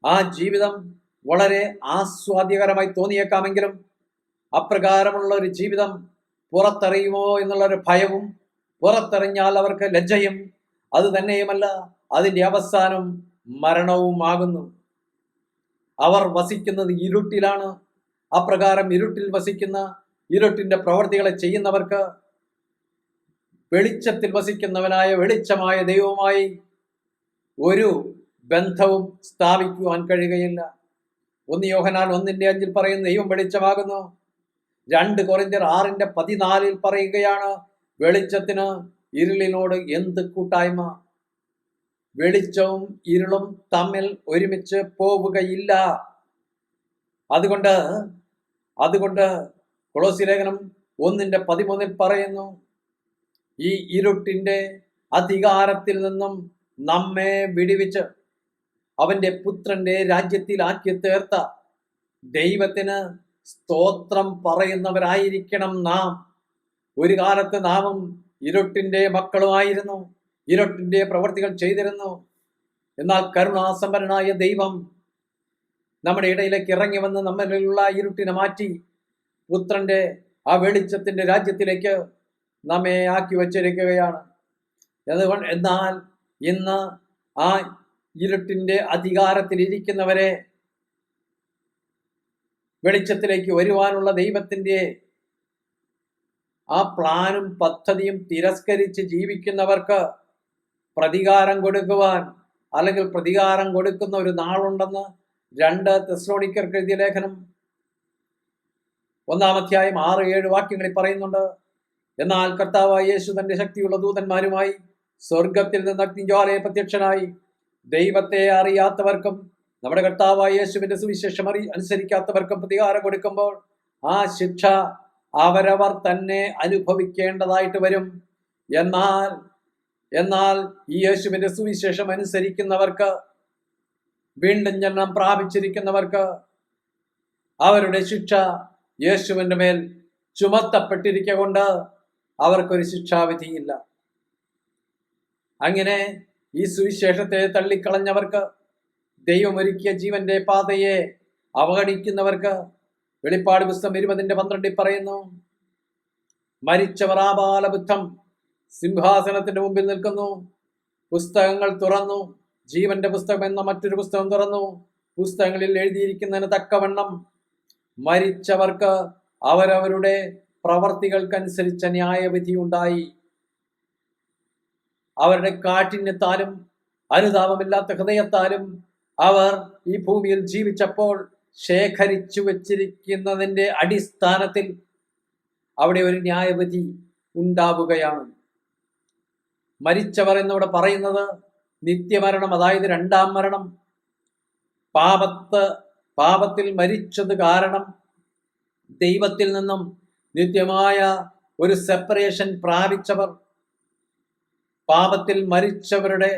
ആ ജീവിതം വളരെ ആസ്വാദ്യകരമായി തോന്നിയേക്കാമെങ്കിലും അപ്രകാരമുള്ള ഒരു ജീവിതം പുറത്തെറിയുമോ എന്നുള്ളൊരു ഭയവും, പുറത്തെറിഞ്ഞാൽ അവർക്ക് ലജ്ജയും, അത് തന്നെയുമല്ല അതിൻ്റെ അവസാനം മരണവുമാകുന്നു. അവർ വസിക്കുന്നത് ഇരുട്ടിലാണ്. അപ്രകാരം ഇരുട്ടിൽ വസിക്കുന്ന, ഇരുട്ടിന്റെ പ്രവർത്തികളെ ചെയ്യുന്നവർക്ക് വെളിച്ചത്തിൽ വസിക്കുന്നവനായ വെളിച്ചമായ ദൈവവുമായി ഒരു ബന്ധവും സ്ഥാപിക്കുവാൻ കഴിയുകയില്ല. 1 യോഹന്നാൻ 1:5 പറയുന്ന ദൈവം വെളിച്ചമാകുന്നു. 2 കൊരിന്ത്യർ 6:14 പറയുകയാണ്, വെളിച്ചത്തിന് ഇരുളിനോട് എന്ത് കൂട്ടായ്മ? വെളിച്ചവും ഇരുളും തമ്മിൽ ഒരുമിച്ച് പോവുകയില്ല. അതുകൊണ്ട് കൊളോസ്യ ലേഖനം 1:13 പറയുന്നു, ഈ ഇരുട്ടിന്റെ അധികാരത്തിൽ നിന്നും നമ്മെ വിടുവിച്ച് അവന്റെ പുത്രന്റെ രാജ്യത്തിൽ ആക്കി തീർത്ത ദൈവത്തിന് സ്തോത്രം പറയുന്നവരായിരിക്കണം നാം. ഒരു കാലത്ത് നാമും ഇരുട്ടിന്റെ മക്കളുമായിരുന്നു, ഇരുട്ടിന്റെ പ്രവർത്തികൾ ചെയ്തിരുന്നു. എന്നാൽ കരുണാസമ്പന്നനായ ദൈവം നമ്മുടെ ഇടയിലേക്ക് ഇറങ്ങി വന്ന് നമ്മളിലുള്ള ഇരുട്ടിനെ മാറ്റി പുത്രന്റെ ആ വെളിച്ചത്തിന്റെ രാജ്യത്തിലേക്ക് നമ്മെ ആക്കി വച്ചിരിക്കുകയാണ്. എന്നാൽ ഇന്ന് ആ ഇരുട്ടിന്റെ അധികാരത്തിലിരിക്കുന്നവരെ വെളിച്ചത്തിലേക്ക് വരുവാനുള്ള ദൈവത്തിന്റെ ആ പ്ലാനും പദ്ധതിയും തിരസ്കരിച്ച് ജീവിക്കുന്നവർക്ക് പ്രതികാരം കൊടുക്കുവാൻ, അല്ലെങ്കിൽ പ്രതികാരം കൊടുക്കുന്ന ഒരു നാളുണ്ടെന്ന് 2 തെസ്സലോനിക്കർക്ക് എഴുതിയ ലേഖനം 1-ാം 6-7 വാക്യങ്ങളിൽ പറയുന്നുണ്ട്. എന്നാൽ കർത്താവായ യേശു തന്റെ ശക്തിയുള്ള ദൂതന്മാരുമായി സ്വർഗത്തിൽ നിന്ന് അഗ്നിജ്വാലയെ പ്രത്യക്ഷനായി ദൈവത്തെ അറിയാത്തവർക്കും നമ്മുടെ കർത്താവായ യേശുവിന്റെ സുവിശേഷം അനുസരിക്കാത്തവർക്കും പ്രതികാരം കൊടുക്കുമ്പോൾ ആ ശിക്ഷ അവരവർ തന്നെ അനുഭവിക്കേണ്ടതായിട്ട് വരും. എന്നാൽ ഈ യേശുവിന്റെ സുവിശേഷം അനുസരിക്കുന്നവർക്ക്, വീണ്ടും ജനനം പ്രാപിച്ചിരിക്കുന്നവർക്ക് അവരുടെ ശിക്ഷ യേശുവിന്റെ മേൽ ചുമത്തപ്പെട്ടിരിക്കൊണ്ട് അവർക്കൊരു ശിക്ഷാവിധിയില്ല. അങ്ങനെ ഈ സുവിശേഷത്തെ തള്ളിക്കളഞ്ഞവർക്ക്, ദൈവമൊരുക്കിയ ജീവന്റെ പാതയെ അവഗണിക്കുന്നവർക്ക് വെളിപ്പാട് പുസ്തകം 20:12 പറയുന്നു, മരിച്ചവർ ആബാലബുദ്ധം സിംഹാസനത്തിന്റെ മുമ്പിൽ നിൽക്കുന്നു. പുസ്തകങ്ങൾ തുറന്നു. ജീവന്റെ പുസ്തകം എന്ന മറ്റൊരു പുസ്തകം തുറന്നു. പുസ്തകങ്ങളിൽ എഴുതിയിരിക്കുന്നതിന് തക്കവണ്ണം മരിച്ചവർക്ക് അവരവരുടെ പ്രവർത്തികൾക്കനുസരിച്ച ന്യായവിധി ഉണ്ടായി. അവരുടെ കാഠിന്യത്താലും അനുതാപമില്ലാത്ത ഹൃദയത്താലും അവർ ഈ ഭൂമിയിൽ ജീവിച്ചപ്പോൾ ശേഖരിച്ചു വച്ചിരിക്കുന്നതിൻ്റെ അടിസ്ഥാനത്തിൽ അവിടെ ഒരു ന്യായവിധി ഉണ്ടാവുകയാണ്. മരിച്ചവർ എന്നിവിടെ പറയുന്നത് നിത്യമരണം, അതായത് രണ്ടാം മരണം. പാപത്തിൽ മരിച്ചത് കാരണം ദൈവത്തിൽ നിന്നും നിത്യമായ ഒരു സെപ്പറേഷൻ പ്രാപിച്ചവർ, പാപത്തിൽ മരിച്ചവരുടെ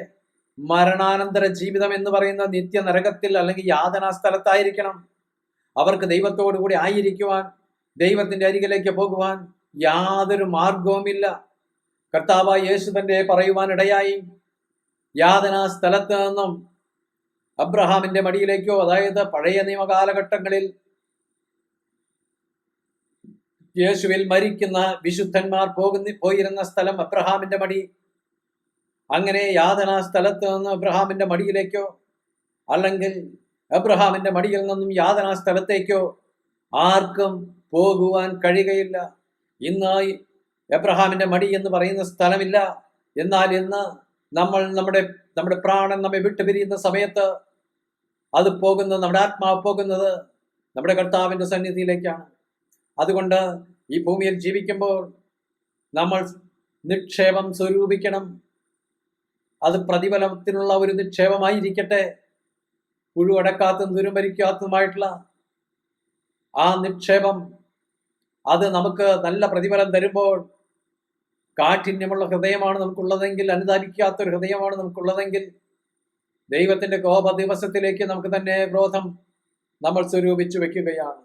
മരണാനന്തര ജീവിതം എന്ന് പറയുന്ന നിത്യനരകത്തിൽ അല്ലെങ്കിൽ യാതനാ സ്ഥലത്തായിരിക്കണം. അവർക്ക് ദൈവത്തോടു കൂടി ആയിരിക്കുവാൻ, ദൈവത്തിന്റെ അരികിലേക്ക് പോകുവാൻ യാതൊരു മാർഗവുമില്ല. കർത്താവായ യേശു തന്നെ പറയുവാനിടയായി, യാതനാ സ്ഥലത്ത് നിന്നും അബ്രഹാമിന്റെ മടിയിലേക്കോ, അതായത് പഴയ നിയമ കാലഘട്ടങ്ങളിൽ യേശുവിൽ മരിക്കുന്ന വിശുദ്ധന്മാർ പോയിരുന്ന സ്ഥലം അബ്രഹാമിന്റെ മടി. അങ്ങനെ യാതനാ സ്ഥലത്ത് നിന്ന് അബ്രഹാമിന്റെ മടിയിലേക്കോ അല്ലെങ്കിൽ അബ്രഹാമിന്റെ മടിയിൽ നിന്നും യാതനാ സ്ഥലത്തേക്കോ ആർക്കും പോകുവാൻ കഴിയുകയില്ല. ഇന്ന് എബ്രഹാമിന്റെ മടി എന്ന് പറയുന്ന സ്ഥലമില്ല. എന്നാൽ ഇന്ന് നമ്മൾ നമ്മുടെ പ്രാണൻ നമ്മെ വിട്ടുപിരിയുന്ന സമയത്ത് അത് പോകുന്നത്, നമ്മുടെ ആത്മാവ് പോകുന്നത് നമ്മുടെ കർത്താവിന്റെ സന്നിധിയിലേക്കാണ്. അതുകൊണ്ട് ഈ ഭൂമിയിൽ ജീവിക്കുമ്പോൾ നമ്മൾ നിക്ഷേപം സ്വരൂപിക്കണം. അത് പ്രതിഫലത്തിനുള്ള ഒരു നിക്ഷേപമായിരിക്കട്ടെ. പുഴുവടക്കാത്തതും ദുരുംഭരിക്കാത്തതുമായിട്ടുള്ള ആ നിക്ഷേപം അത് നമുക്ക് നല്ല പ്രതിഫലം തരുമ്പോൾ, കാഠിന്യമുള്ള ഹൃദയമാണ് നമുക്കുള്ളതെങ്കിൽ, അനുതാപിക്കാത്തൊരു ഹൃദയമാണ് നമുക്കുള്ളതെങ്കിൽ, ദൈവത്തിന്റെ കോപ ദിവസത്തിലേക്ക് നമുക്ക് തന്നെ ക്രോധം നമ്മൾ സ്വരൂപിച്ചു വെക്കുകയാണ്.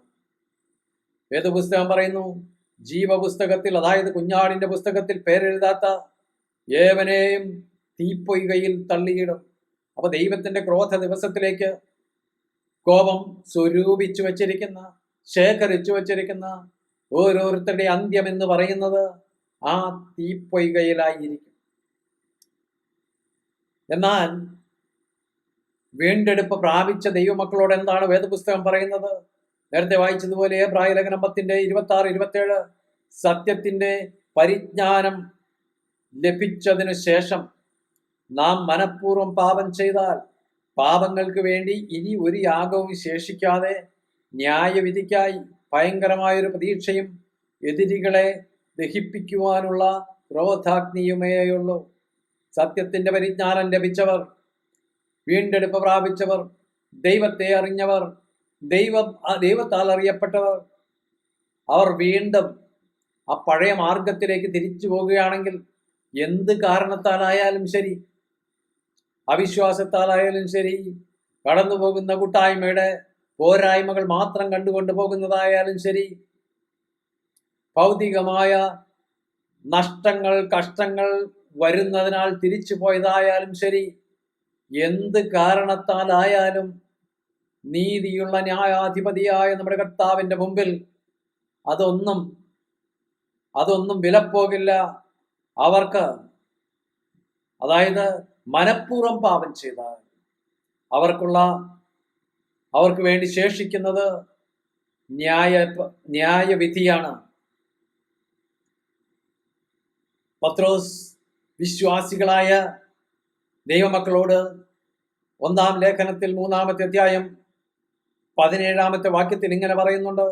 വേദപുസ്തകം പറയുന്നു, ജീവപുസ്തകത്തിൽ, അതായത് കുഞ്ഞാടിന്റെ പുസ്തകത്തിൽ പേരെഴുതാത്ത ഏവനെയും തീപ്പൊയ്കയിൽ തള്ളിയിടും. അപ്പൊ ദൈവത്തിന്റെ ക്രോധ ദിവസത്തിലേക്ക് കോപം സ്വരൂപിച്ചു വച്ചിരിക്കുന്ന, ശേഖരിച്ചു വച്ചിരിക്കുന്ന ഓരോരുത്തരുടെ അന്ത്യം എന്ന് പറയുന്നത് ആ തീപ്പൊയ്കയിലായിരിക്കും. എന്നാൽ വീണ്ടെടുപ്പ് പ്രാപിച്ച ദൈവമക്കളോട് എന്താണ് വേദപുസ്തകം പറയുന്നത്? നേരത്തെ വായിച്ചതുപോലെ എബ്രായലേഖനം 10:26-27 സത്യത്തിന്റെ പരിജ്ഞാനം ലഭിച്ചതിനു ശേഷം നാം മനഃപൂർവ്വം പാപം ചെയ്താൽ പാപങ്ങൾക്ക് വേണ്ടി ഇനി ഒരു യാഗവും ശേഷിക്കാതെ ന്യായവിധിക്കായി ഭയങ്കരമായൊരു പ്രതീക്ഷയും എതിരികളെ ദഹിപ്പിക്കുവാനുള്ള ക്രോധാഗ്നിയുമേയുള്ളൂ. സത്യത്തിന്റെ പരിജ്ഞാനം ലഭിച്ചവർ, വീണ്ടെടുപ്പ് പ്രാപിച്ചവർ, ദൈവത്തെ അറിഞ്ഞവർ, ദൈവത്താൽ അറിയപ്പെട്ടവർ, അവർ വീണ്ടും ആ പഴയ മാർഗത്തിലേക്ക് തിരിച്ചു പോകുകയാണെങ്കിൽ, എന്ത് കാരണത്താലായാലും ശരി, അവിശ്വാസത്താലായാലും ശരി, കടന്നു പോകുന്ന കൂട്ടായ്മയുടെ പോരായ്മകൾ മാത്രം കണ്ടുകൊണ്ട് പോകുന്നതായാലും ശരി, ഭൗതികമായ നഷ്ടങ്ങൾ, കഷ്ടങ്ങൾ വരുന്നതിനാൽ തിരിച്ചു പോയതായാലും ശരി, എന്ത് കാരണത്താലായാലും നീതിയുള്ള ന്യായാധിപതിയായ നമ്മുടെ കർത്താവിന്റെ മുമ്പിൽ അതൊന്നും വിലപ്പോകില്ല. അവർക്ക്, അതായത് മനഃപൂർവ്വം പാപം ചെയ്താൽ അവർക്ക് വേണ്ടി ശേഷിക്കുന്നത് ന്യായവിധിയാണ്. പത്രോസ് വിശ്വാസികളായ ദൈവമക്കളോട് 1-ാം ലേഖനത്തിൽ 3-ാമത്തെ അധ്യായം 17-ാമത്തെ വാക്യത്തിൽ ഇങ്ങനെ പറയുന്നുണ്ട്,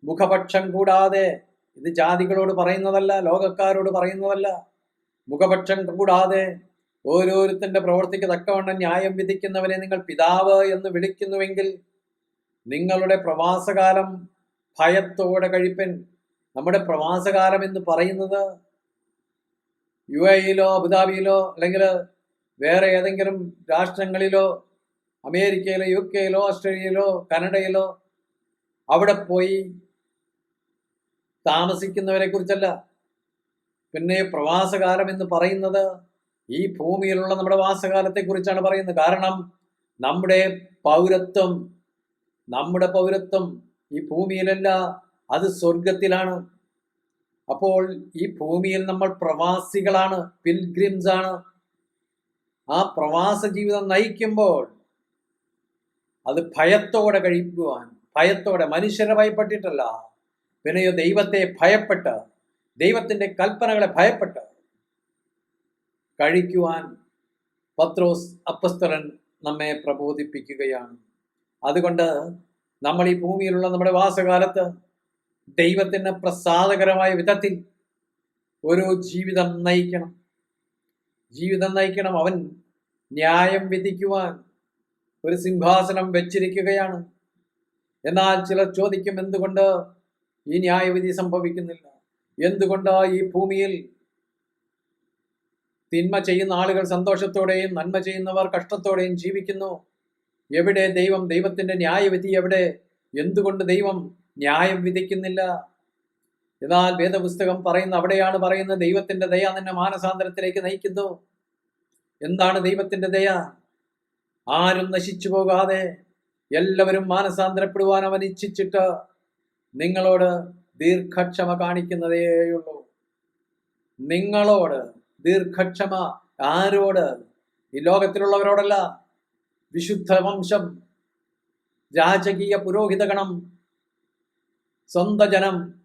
മുഖപക്ഷം കൂടാതെ, ഇത് ജാതികളോട് പറയുന്നതല്ല, ലോകക്കാരോട് പറയുന്നതല്ല, മുഖപക്ഷം കൂടാതെ ഓരോരുത്തന്റെ പ്രവൃത്തിക്ക് തക്കവണ്ണം ന്യായം വിധിക്കുന്നവനെ നിങ്ങൾ പിതാവ് എന്ന് വിളിക്കുന്നുവെങ്കിൽ നിങ്ങളുടെ പ്രവാസകാലം ഭയത്തോടെ കഴിപ്പിൻ. നമ്മുടെ പ്രവാസകാലം എന്ന് പറയുന്നത് UAE-യിലോ അബുദാബിയിലോ അല്ലെങ്കിൽ വേറെ ഏതെങ്കിലും രാഷ്ട്രങ്ങളിലോ, അമേരിക്കയിലോ UK-യിലോ ഓസ്ട്രേലിയയിലോ കാനഡയിലോ അവിടെ പോയി താമസിക്കുന്നവരെ കുറിച്ചല്ല. പിന്നെ പ്രവാസകാലം എന്ന് പറയുന്നത് ഈ ഭൂമിയിലുള്ള നമ്മുടെ വാസകാലത്തെ കുറിച്ചാണ് പറയുന്നത്. കാരണം നമ്മുടെ പൗരത്വം ഈ ഭൂമിയിലല്ല, അത് സ്വർഗത്തിലാണ്. അപ്പോൾ ഈ ഭൂമിയിൽ നമ്മൾ പ്രവാസികളാണ്, പിൽഗ്രിംസ് ആണ്. ആ പ്രവാസ ജീവിതം നയിക്കുമ്പോൾ അത് ഭയത്തോടെ കഴിക്കുവാൻ, ഭയത്തോടെ, മനുഷ്യരെ ഭയപ്പെട്ടിട്ടല്ല, പിന്നെയോ ദൈവത്തെ ഭയപ്പെട്ട്, ദൈവത്തിന്റെ കൽപ്പനകളെ ഭയപ്പെട്ട് കഴിക്കുവാൻ പത്രോസ് അപ്പസ്തലൻ നമ്മെ പ്രബോധിപ്പിക്കുകയാണ്. അതുകൊണ്ട് നമ്മൾ ഈ ഭൂമിയിലുള്ള നമ്മുടെ വാസകാലത്ത് ദൈവത്തിന് പ്രസാദകരമായ വിധത്തിൽ ഒരു ജീവിതം നയിക്കണം. അവൻ ന്യായം വിധിക്കുവാൻ ഒരു സിംഹാസനം വെച്ചിരിക്കുകയാണ്. എന്നാൽ ചിലർ ചോദിക്കും, എന്തുകൊണ്ട് ഈ ന്യായവിധി സംഭവിക്കുന്നില്ല? എന്തുകൊണ്ട് ഈ ഭൂമിയിൽ തിന്മ ചെയ്യുന്ന ആളുകൾ സന്തോഷത്തോടെയും നന്മ ചെയ്യുന്നവർ കഷ്ടത്തോടെയും ജീവിക്കുന്നു? എവിടെ ദൈവം? ദൈവത്തിന്റെ ന്യായവിധി എവിടെ? എന്തുകൊണ്ട് ദൈവം ന്യായം വിധിക്കുന്നില്ല? എന്നാൽ വേദപുസ്തകം അവിടെയാണ് പറയുന്നത്, ദൈവത്തിന്റെ ദയ നിന്നെ മാനസാന്തരത്തിലേക്ക് നയിക്കുന്നു. എന്താണ് ദൈവത്തിന്റെ ദയ? ആരും നശിച്ചു പോകാതെ എല്ലാവരും മാനസാന്തരപ്പെടുവാൻ അവൻ ഇച്ഛിച്ചിട്ട് നിങ്ങളോട് ദീർഘക്ഷമ കാണിക്കുന്നതേയുള്ളൂ. നിങ്ങളോട് ദീർഘക്ഷമ. ആരോട്? ഈ ലോകത്തിലുള്ളവരോടല്ല. വിശുദ്ധ വംശം, രാജകീയ പുരോഹിതഗണം, സ്വന്തം ജനം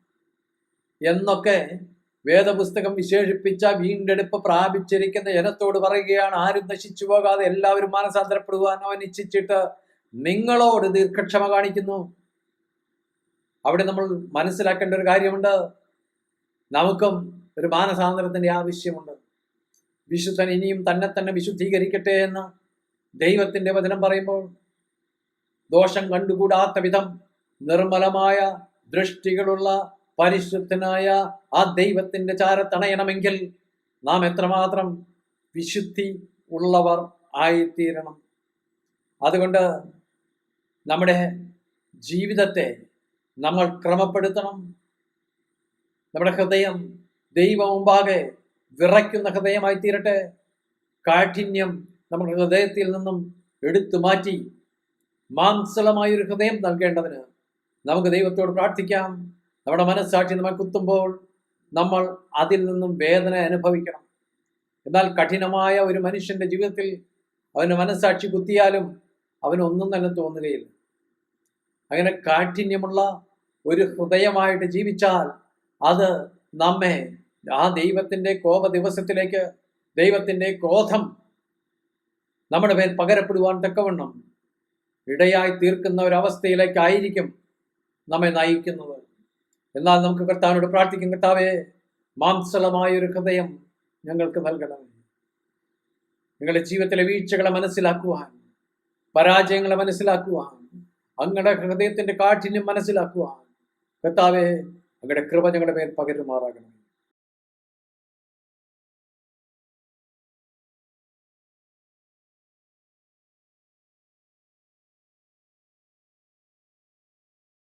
എന്നൊക്കെ വേദപുസ്തകം വിശേഷിപ്പിച്ച വീണ്ടെടുപ്പ് പ്രാപിച്ചിരിക്കുന്ന ജനത്തോട് പറയുകയാണ്, ആരും നശിച്ചു പോകാതെ എല്ലാവരും മാനസാന്തരപ്പെടുവാൻ അവൻ ഇച്ഛിച്ചിട്ട് നിങ്ങളോട് ദീർഘക്ഷമ കാണിക്കുന്നു. അവിടെ നമ്മൾ മനസ്സിലാക്കേണ്ട ഒരു കാര്യമുണ്ട്. നമുക്കും ഒരു മാനസാന്തരത്തിന്റെ ആവശ്യമുണ്ട്. വിശുദ്ധൻ ഇനിയും തന്നെ വിശുദ്ധീകരിക്കട്ടെ എന്ന് ദൈവത്തിന്റെ വചനം പറയുമ്പോൾ, ദോഷം കണ്ടുകൂടാത്ത വിധം നിർമ്മലമായ ദൃഷ്ടികളുള്ള പരിശുദ്ധനായ ആ ദൈവത്തിന്റെ ചാരത്തണയണമെങ്കിൽ നാം എത്രമാത്രം വിശുദ്ധി ഉള്ളവർ ആയിത്തീരണം. അതുകൊണ്ട് നമ്മുടെ ജീവിതത്തെ നമ്മൾ ക്രമപ്പെടുത്തണം. നമ്മുടെ ഹൃദയം ദൈവം മുമ്പാകെ വിറയ്ക്കുന്ന ഹൃദയമായി തീരട്ടെ. കാഠിന്യം നമ്മുടെ ഹൃദയത്തിൽ നിന്നും എടുത്തു മാറ്റി മാംസളമായൊരു ഹൃദയം നൽകേണ്ടതിന് നമുക്ക് ദൈവത്തോട് പ്രാർത്ഥിക്കാം. നമ്മുടെ മനസ്സാക്ഷി നമ്മൾ കുത്തുമ്പോൾ നമ്മൾ അതിൽ നിന്നും വേദന അനുഭവിക്കണം. എന്നാൽ കഠിനമായ ഒരു മനുഷ്യന്റെ ജീവിതത്തിൽ അവന് മനസ്സാക്ഷി കുത്തിയാലും അവനൊന്നും തന്നെ തോന്നുകയില്ല. അങ്ങനെ കാഠിന്യമുള്ള ഒരു ഹൃദയമായിട്ട് ജീവിച്ചാൽ അത് നമ്മെ ആ ദൈവത്തിന്റെ കോപ ദിവസത്തിലേക്ക്, ദൈവത്തിന്റെ ക്രോധം നമ്മുടെ മേൽ പകരപ്പെടുവാൻ തക്കവണ്ണം ഇടയായി തീർക്കുന്ന ഒരവസ്ഥയിലേക്കായിരിക്കും നമ്മെ നയിക്കുന്നത്. എന്നാൽ നമുക്ക് കർത്താവിനോട് പ്രാർത്ഥിക്കും, കർത്താവേ, മാംസളമായൊരു ഹൃദയം ഞങ്ങൾക്ക് നൽകണം. നിങ്ങളുടെ ജീവിതത്തിലെ വീഴ്ചകളെ മനസ്സിലാക്കുവാൻ, പരാജയങ്ങളെ മനസ്സിലാക്കുവാൻ, അങ്ങയുടെ ഹൃദയത്തിന്റെ കാഠിന്യം മനസ്സിലാക്കുവാൻ കർത്താവേ, അങ്ങയുടെ കൃപ ഞങ്ങളുടെ മേൽ പകരുമാറാകണം.